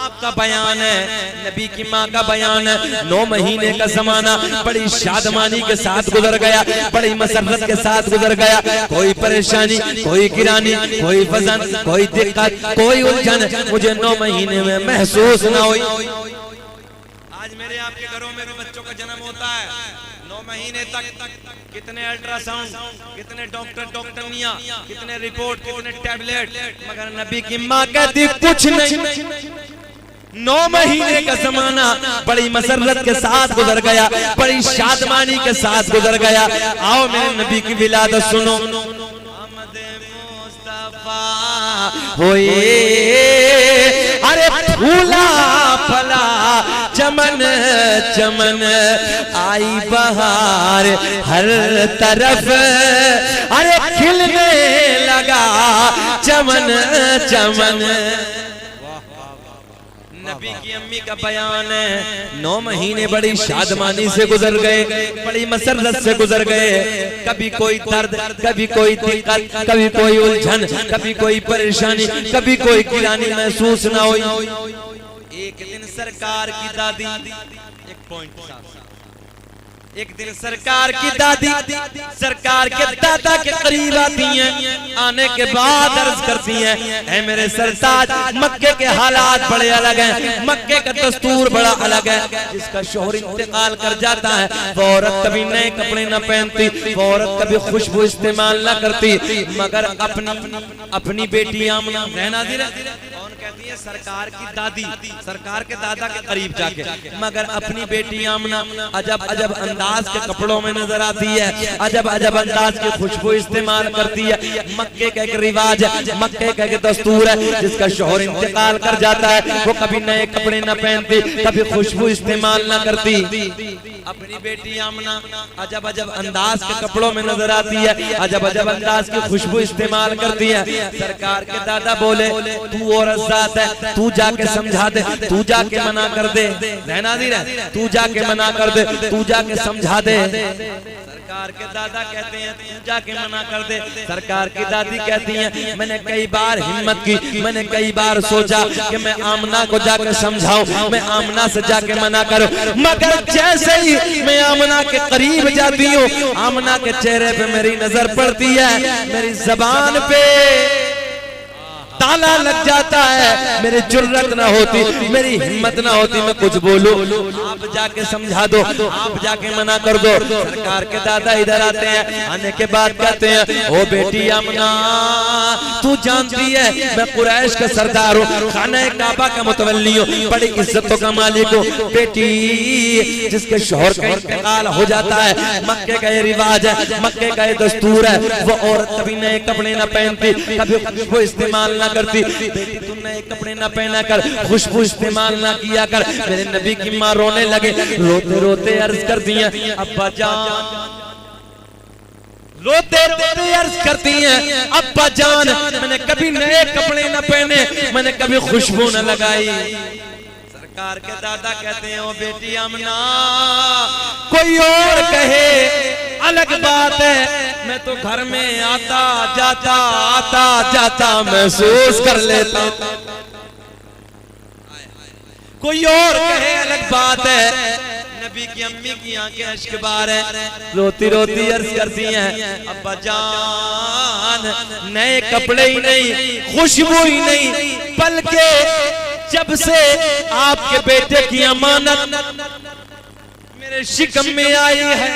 आपका बयान है, नबी की माँ का बयान है, 9 महीने का जमाना बड़ी शादमानी के साथ गुजर गया, बड़ी मसरत के साथ गुजर गया। कोई परेशानी, कोई गिरानी, कोई वजन, कोई दिक्कत, कोई उलझन मुझे 9 महीने में महसूस न हुई। आज मेरे आपके घरों में भी बच्चों का जन्म होता है, 9 महीने तक कितने अल्ट्रासाउंड, कितने डॉक्टर, डॉक्टरनियां, कितने रिपोर्ट, कितने टैबलेट, मगर नबी की माँ कहती कुछ नहीं। 9 महीने का जमाना बड़ी मसरत के साथ गुजर गया, बड़ी शादमानी के साथ गुजर गया। आओ मेरे नबी की विलादत सुनो। होए अरे फूला फला चमन चमन आई बहार हर तरफ, अरे खिलने लगा चमन चमन। नबी की अम्मी का बयान है, 9 महीने बड़ी शादमानी से गुजर गए, बड़ी मसरत से गुजर गए। कभी कोई दर्द, कभी कोई दिक्कत, कभी कोई उलझन, कभी कोई परेशानी, कभी कोई गिरानी महसूस ना हुई। एक दिन सरकार की दादी, एक पॉइंट, एक दिन सरकार की दादी सरकार के दादा के करीब आती हैं, आने के बाद अर्ज करती हैं, ऐ मेरे सरताज मक्के के हालात बड़े अलग हैं, मक्के का दस्तूर बड़ा अलग है। जिसका शोहर इंतकाल कर जाता है वो औरत कभी नए कपड़े न पहनती, वो औरत कभी खुशबू इस्तेमाल न करती, मगर अपनी बेटी आमना रहना कहती है सरकार की दादी, सरकार के दादा के करीब जाके, मगर अपनी बेटी आमना अजब अजब अंदाज के कपड़ों में नजर आती है, अजब अजब अंदाज की खुशबू इस्तेमाल करती है। मक्के का एक रिवाज है, मक्के का एक दस्तूर है, जिसका शोहर इंतकाल कर जाता है वो कभी नए कपड़े न पहनती, कभी खुशबू इस्तेमाल न करती। अपनी बेटी आमना अजब अजब अंदाज के कपड़ों में नजर आती है, अजब अजब अंदाज की खुशबू इस्तेमाल करती है। सरकार के दादा बोले तू औरत जात है, तू जाके समझा दे, तू जाके मना कर दे, नाज़रीन तू जाके मना कर दे, तू जाके समझा दे। सरकार के दादा कहते हैं तू जाके मना कर दे। सरकार की दादी कहती हैं मैंने कई बार हिम्मत की, मैंने कई बार सोचा कि मैं आमना को जाके समझाऊं, मैं आमना से जाके मना करूं, मगर जैसे ही मैं आमना के करीब जाती हूँ, आमना के चेहरे पे मेरी नजर पड़ती है, मेरी जबान पे ताला लग जाता है, मेरी जुर्रत ना होती, मेरी हिम्मत ना होती मैं कुछ बोलूं। आप जाके समझा दो, आप जाके मना कर दो। सरकार के दादा इधर आते हैं, आने के बाद कहते हैं ओ बेटी आमना तू जानती है मैं कुरैश का सरदार हूँ, खाना काबा का मुतवल्ली हूँ, बड़ी इज्जतों का मालिक हूँ। बेटी जिसके शौहर का इंतकाल हो जाता है, मक्के का ये रिवाज है, मक्के का ये दस्तूर है, वो औरत कभी नए कपड़े ना पहनती, कभी खुशबू इस्तेमाल ना करती। बेटी तुम नए कपड़े ना पहना कर, खुशबू इस्तेमाल ना किया कर। मेरे नबी की माँ रोने लगे, रोते रोते अर्ज कर दिया अब्बा जान, रोते रोते अर्ज करती हैं अब्बा जान मैंने कभी नए कपड़े ना पहने, मैंने कभी खुशबू ना लगाई। सरकार के दादा कहते हैं ओ बेटी आमना कोई और कहे अलग बात है, मैं तो घर में आता जाता महसूस कर लेता। कोई और कहे अलग बात है। नबी की अम्मी की आंखें अश्क बार है, रोती रोती अर्ज करती हैं अब्बा जान नए कपड़े ही नहीं, खुशबू ही नहीं, बल्कि जब से आपके बेटे की अमानत मेरे शिकम में आई है,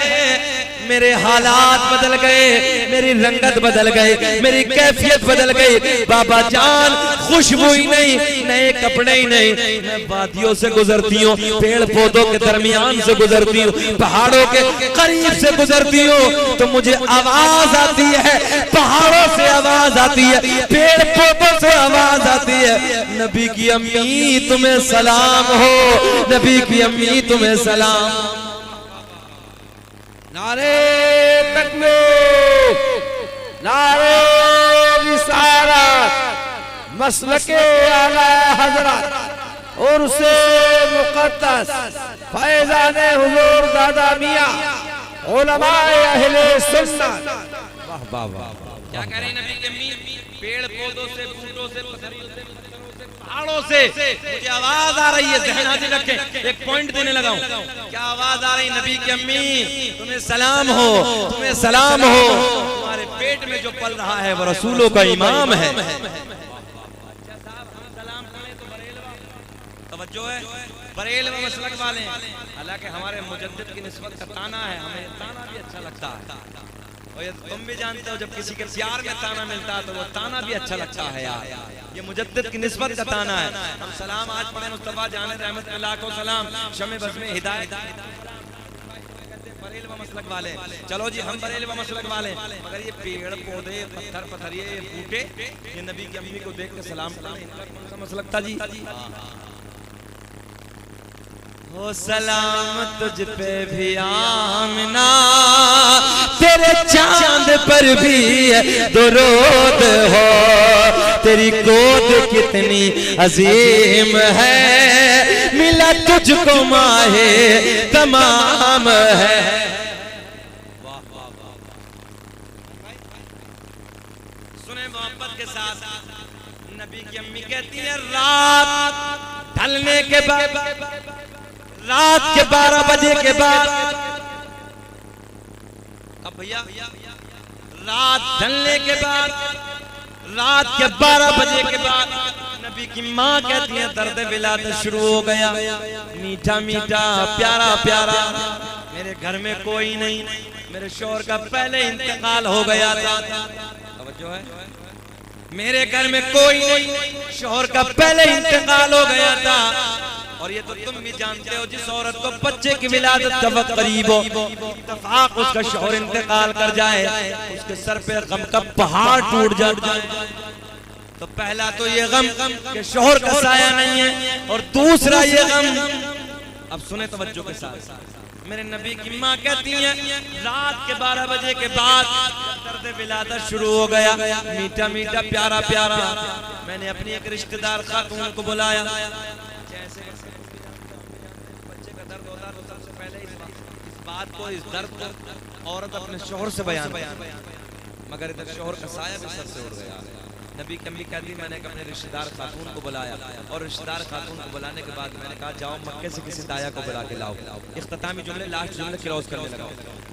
मेरे हालात बदल गए, मेरी रंगत बदल गई, मेरी कैफियत बदल गई। बाबा जान खुशबू ही नहीं, नए कपड़े ही नहीं, मैं वादियों से गुजरती हूँ, पेड़ पौधों के दरमियान से गुजरती हूँ, पहाड़ों के करीब से गुजरती हूँ तो मुझे आवाज आती है, पहाड़ों से आवाज आती है, पेड़ पौधों से आवाज आती है नबी की अम्मी तुम्हें सलाम हो, नबी की अम्मी तुम्हें सलाम। नारे तकबीर, नारे रिसालत, मसलके आला हजरत और उसे मुक़द्दस फैज़ाने हुजूर दादा मियां उलमाए अहले सुन्नत। वाह वाह वाह, क्या कह रही नबी की अम्मी, पेड़ पौधों से, बूटों से, पहाड़ों से मुझे आवाज आ रही है। ज़हन हाजिर रखें, एक पॉइंट देने लगा हूं, क्या आवाज आ रही नबी की अम्मी तुम्हें सलाम हो, तुम्हें सलाम हो, तुम्हारे पेट में जो पल रहा है वो रसूलों का इमाम है। तवज्जो है, बरेलवा मसलक वाले, हालांकि हमारे मुजद्दिद की निस्बत का ताना है, हमें ताना भी अच्छा लगता है, और ये तुम भी जानते हो जब किसी के प्यार में ताना मिलता है तो वो ताना भी अच्छा लगता है यार, ये मुजद्दिद की निस्बत का ताना है। हम सलाम आज पढ़े मुस्तफा जाने रहमत में लाखों सलाम, शमे बस में हिदायत बरेलवा मसलक वाले। चलो जी हम बरेलवा मसलक वाले, मगर ये पेड़ पौधे पत्थर पत्थरिए ये बूटे, ये नबी की अम्मी को देख के सलाम करना इनका कौन सा मसलक था जी? हो सलाम तुझ पे भी आमना, तेरे चांद पर भी दुरूद हो, तेरी गोद कितनी अजीम है, मिला तुझको माहे तमाम है। सुने मोहब्बत के साथ नबी की अम्मी कहती है रात ढलने के बाद, रात के 12 बजे के बाद, अब भैया रात ढलने के बाद, रात के 12 बजे के बाद नबी की माँ कहती है दर्द विलादत शुरू हो गया, मीठा मीठा प्यारा प्यारा, मेरे घर में कोई नहीं, मेरे शौहर का पहले इंतकाल हो गया था। तवज्जो है, मेरे घर में कोई नहीं, शौहर का पहले इंतकाल हो गया था। और ये तो तुम भी जानते हो, जिस औरत को बच्चे की विलादत का वक्त करीब हो, इत्तेफाक उसका शौहर इंतकाल कर जाए, उसके सर पे गम का पहाड़ टूट जाता है। तो पहला तो ये गम कि शौहर का साया नहीं है, और दूसरा ये गम, अब सुने तवज्जो के साथ, मेरे नबी की माँ कहती हैं रात के 12 बजे के बाद दर्द विलादत शुरू हो गया, मीठा मीठा प्यारा प्यारा। मैंने अपनी एक रिश्तेदार खातून को बुलाया, जैसे बच्चे का दर्द होता तो सबसे पहले इस बात को, इस दर्द को औरत अपने शौहर से बयान, मगर इधर शौहर का साया भी सर से उड़ गया। नबी कमी कहती, मैंने अपने रिश्तेदार खातून को बुलाया, और रिश्तेदार खातून को बुलाने के बाद मैंने कहा जाओ मक्के से किसी दाया को बुला के लाओ। इख्तितामी जुमले, लास्ट जुमले क्लोज करने लगा,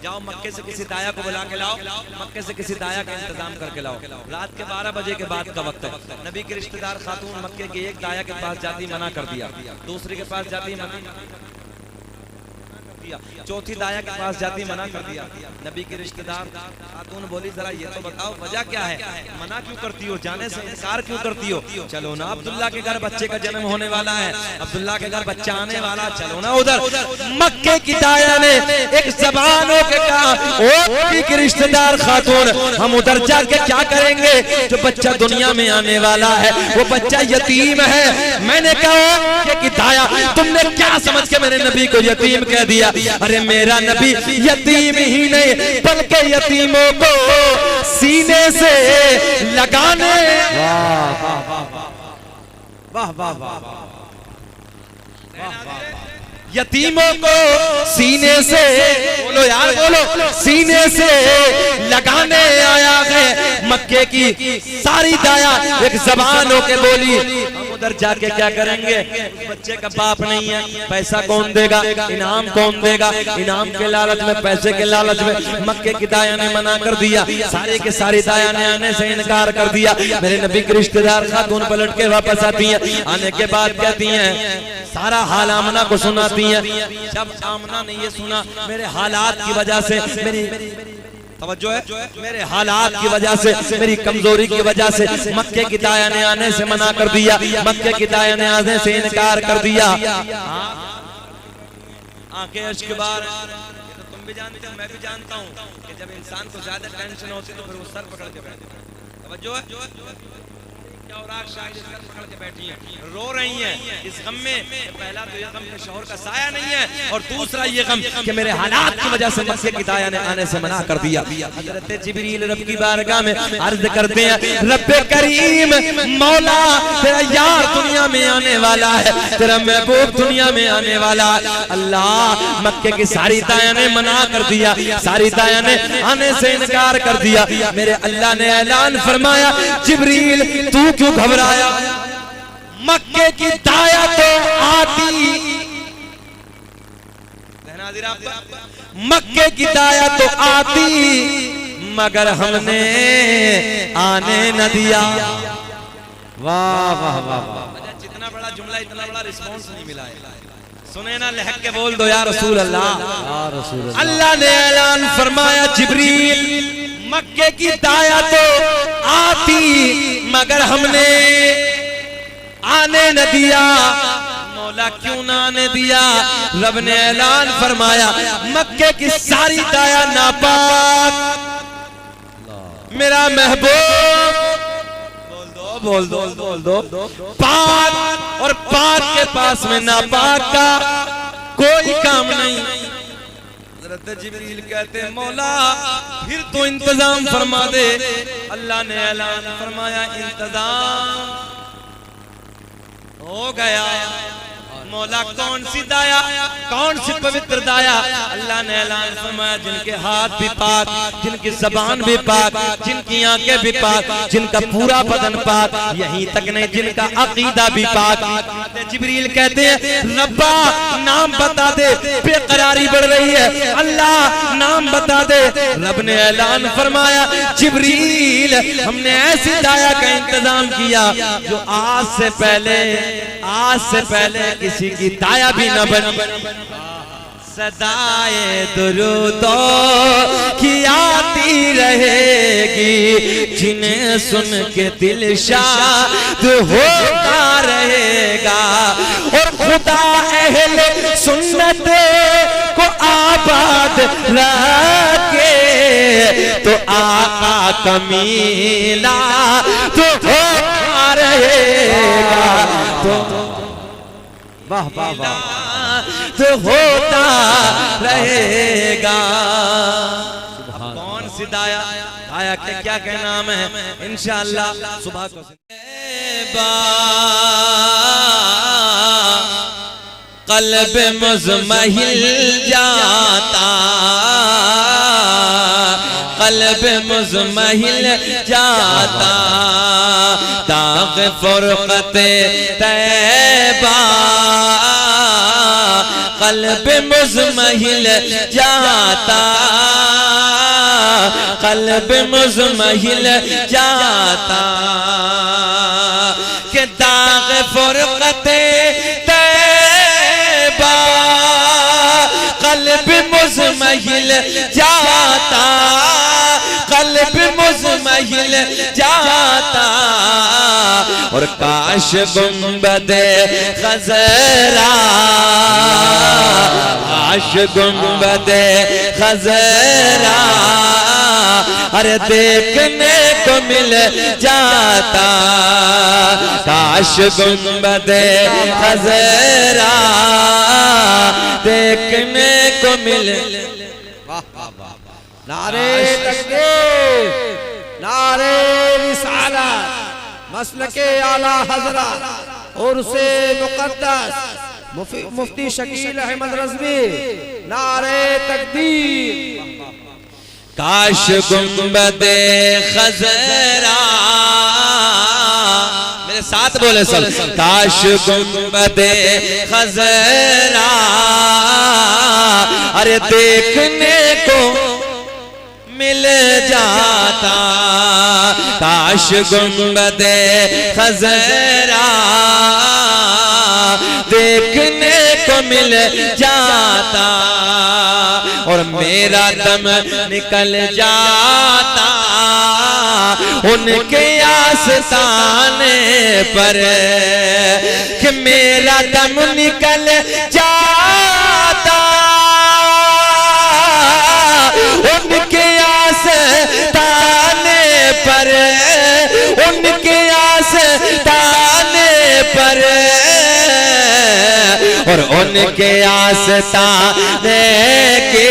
जाओ मक्के से किसी दाया को बुला के लाओ, मक्के से किसी दाया का इंतजाम करके लाओ। रात के 12 बजे के बाद का वक्त है। नबी की रिश्तेदार खातून मक्के के एक दाया के पास जाती मना कर दिया, दूसरे के पास जाती मना दिया, चौथी दाया के पास जाती मना कर दिया। नबी की रिश्तेदार खातून बोली जरा ये तो बताओ वजह क्या है, मना क्यों करती हो, जाने से इनकार क्यों करती हो? चलो ना अब्दुल्ला के घर बच्चे का जन्म होने वाला है, अब्दुल्ला के घर बच्चा आने वाला, चलो ना उधर। मक्के की दाया ने एक जबान होके कहा, ओ नबी की रिश्तेदार खातून, हम उधर जाके क्या करेंगे, जो बच्चा दुनिया में आने वाला है वो बच्चा यतीम है। मैंने कहा कि दाया तुमने क्या समझ के मेरे नबी को यतीम कह दिया? अरे मेरा नबी यतीम ही नहीं बल्कि यतीमों को सीने से लगाने, वाह वाह वाह वाह, यतीमों को सीने से, बोलो यार बोलो, सीने से लगाने आया है। मक्के की सारी दाया एक जबान होके बोली, हम उधर जाके क्या करेंगे, बच्चे का बाप नहीं है, पैसा कौन देगा, इनाम कौन देगा? इनाम के लालच में, पैसे के लालच में मक्के की दाया ने मना कर दिया, सारे के सारी दाया ने आने से इनकार कर दिया। मेरे नबी के रिश्तेदार खातून पलट के वापस आती हैं, आने के बाद कहती हैं, सारा हाल आमना को सुनाती हैं। जब आमना ने ये सुना, मेरे हालात की वजह से, मेरी तवज्जो है, मेरे हालात की वजह से, मेरी कमजोरी की वजह से मक्के की दाया ने आने से मना कर दिया, मक्के की दाया ने आने से इनकार कर दिया। आंखें अश्क बार, तो तुम भी जानते हो, मैं भी जानता हूँ कि जब इंसान को ज्यादा टेंशन होती है तो फिर वो सर पकड़ के बैठता है। तवज्जो है, और आज शायद सर पकड़ के बैठी हैं, रो रही हैं इस गम में। पहला तो ये गम कि शौहर का साया नहीं है, और दूसरा ये गम कि मेरे हालात की वजह से मक्के की दाया ने आने से मना कर दिया। हज़रत जिब्रील रब की बारगाह में अर्ज करते हैं, रब्बे करीम, मौला तेरा यार दुनिया में आने वाला है, तेरा महबूब दुनिया में आने वाला है। अल्लाह, मक्के की सारी दाया ने मना कर दिया, सारी दाया ने आने से इनकार कर दिया। मेरे अल्लाह ने ऐलान फरमाया, जिब्रील तू क्यों घबराया, मक्के की दाया तो आती, मक्के की दाया तो आती, मगर हमने आने न दिया। वाह वाह वाह, जितना बड़ा जुमला इतना बड़ा रिस्पॉन्स नहीं मिला है। सुने ना, लहक के बोल दो या रसूल अल्लाह। अल्लाह ने ऐलान फरमाया, जिब्रील मक्के की दाया तो आती मगर हमने आने न दिया। मौला क्यों ना आने दिया? रब ने ऐलान फरमाया, मक्के की सारी दाया नापाक, मेरा महबूब, बोल दो बोल दो, पाक, और पाक के पास में नापाक का कोई काम नहीं। हज़रत जिब्रील कहते हैं, मौला फिर तो इंतजाम फरमा दे। अल्लाह ने ऐलान फरमाया, इंतजाम हो गया। मौला कौन सी दाया, कौन सी पवित्र दाया? अल्लाह ने ऐलान फरमाया, जिनके हाथ भी पाक, जिनकी जबान भी पाक, जिनकी आंखें भी पाक, जिनका पूरा बदन पाक, यहीं तक नहीं जिनका अकीदा भी पाक। जिब्रील कहते हैं, रब्बा नाम बता दे, बेकरारी बढ़ रही है, अल्लाह नाम बता दे। रब ने ऐलान फरमाया, जिब्रील हमने ऐसी दाया का इंतजाम किया जो आज से पहले किसी की दाया भी न बनी। सदाए दुरूदो की आती रहेगी, रहेगी, जिन्हें सुन के दिल शाद होता रहेगा। और खुदा अहले सुन्नत को आबाद रखे तो आका कमीला तो होता रहेगा, तो वाह वाह वाह, तो होता रहेगा। कौन सी दाया दाया के क्या क्या नाम है, इंशाअल्लाह सुबह को कल्ब मुज़महिल जाता, कल्ब मुज़महिल जाता, दाग फुरक़त तैबा, कल्ब मुज़महिल जाता, कल्ब मुज़महिल जाता, के दाग फुरक़त तैबा, कल्ब मुज़महिल जाता, कल्ब मुज़महिल जाता। और काश गुंबदे खज़रा, काश गुंबदे खज़रा अरे देखने को मिल जाता, काश गुंबदे खज़रा देखने को मिल। नारे तकबीर, नारे रिसालत, मसलके आला हज़रत और उसे मुक़द्दस मुफ्ती शकील अहमद रज़वी, नारे तकबीर। काश गुंबदे खज़रा, मेरे साथ बोले सब, काश गुंबदे खज़रा अरे देखने को मिल जाता, काश गुंबदे खज़रा देखने को मिल जाता। और मेरा दम निकल जाता उनके आस्ताने पर, कि मेरा दम निकल जाता उनके आस्ताने पर, उनके आस्ताने पर। और उनके आस्ताने के,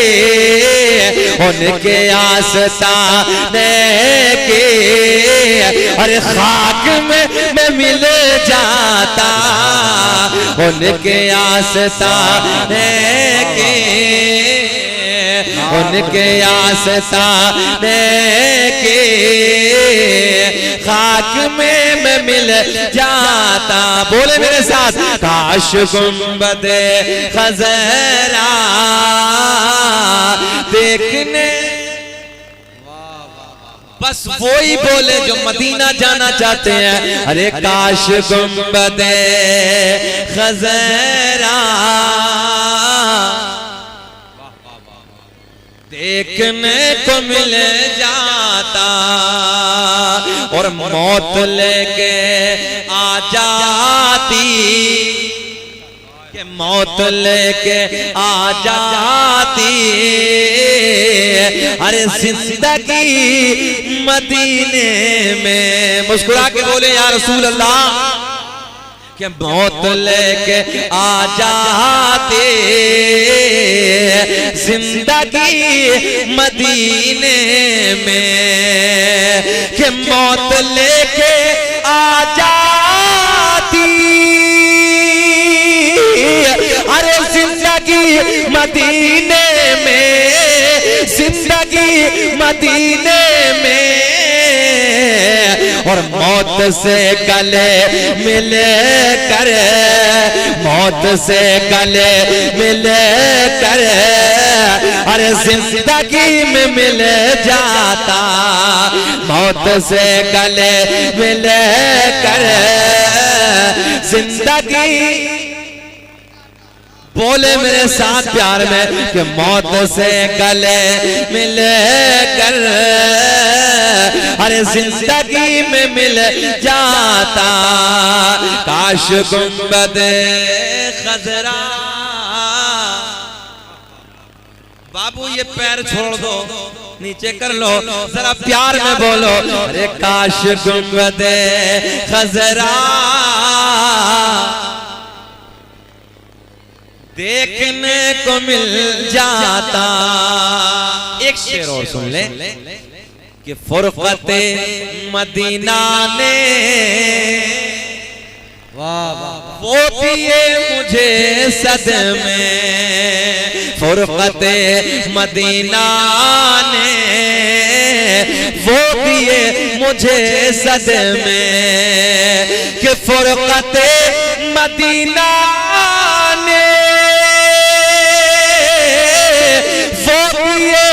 उनके आस्ताने के अरे खाक में मैं मिल जाता, उनके आस्ताने के, उनके आस्ताने के खाक में मैं मिल जाता। बोले मेरे साथ, काश गुंबदे खज़रा देखने। बस वही बोले जो मदीना जाना चाहते हैं, अरे काश गुंबदे खज़रा देखने को मिल जाता। और मौत लेके आ जाती, के मौत लेके आ जाती अरे जिंदगी मदीने में। मुस्कुरा के बोले या रसूल अल्लाह, कि मौत लेके आ जाते जिंदगी मदीने में, कि मौत लेके आ जाती अरे जिंदगी मदीने में, जिंदगी मदीने में। और मौत से गले मिल कर, मौत से गले मिल कर अरे जिंदगी में मिल जाता, मौत से गले मिल कर जिंदगी। बोले मेरे साथ प्यार में कि मौत से गले मिल कर अरे जिंदगी में मिल जाता, काश गुंबद खजरा। बाबू ये पैर छोड़ दो, नीचे कर लो, जरा प्यार में बोलो, अरे काश गुंबद खजरा देखने को मिल जाता। एक शेर और सुन ले कि फुरकते मदीना ने वो दिए मुझे सदमे, फुरकते मदीना ने वो दिए मुझे सदमे, कि फुरकते मदीना ने वो दिए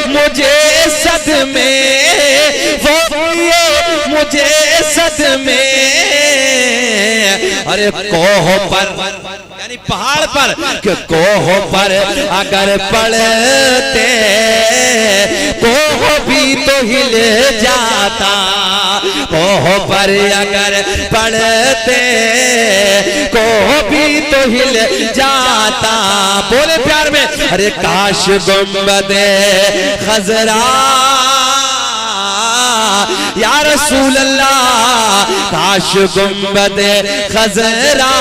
मुझे सदमे, वो दिए मुझे सदमे। अरे कोह पर यानी पहाड़ पर, कि कोह पर अगर पड़ते कोह भी तो हिल जाता, कोह पर अगर पड़ते कोह भी तो हिल जाता। बोले प्यार में, अरे काश गुंबद खजरा या रसूल अल्लाह, काश गुंबद खजरा।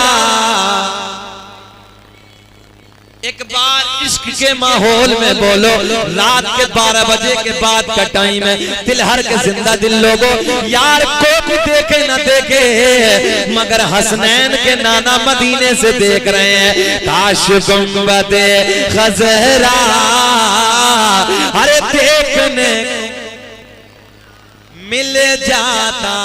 एक बार इश्क के माहौल में बोलो, रात के 12 बजे के बाद का टाइम है, दिल हर के जिंदा दिल लोगों, यार को भी देखे न देखे मगर हसनैन के नाना मदीने से देख रहे हैं। काश गुंबद खजरा अरे देखने मिल जाता,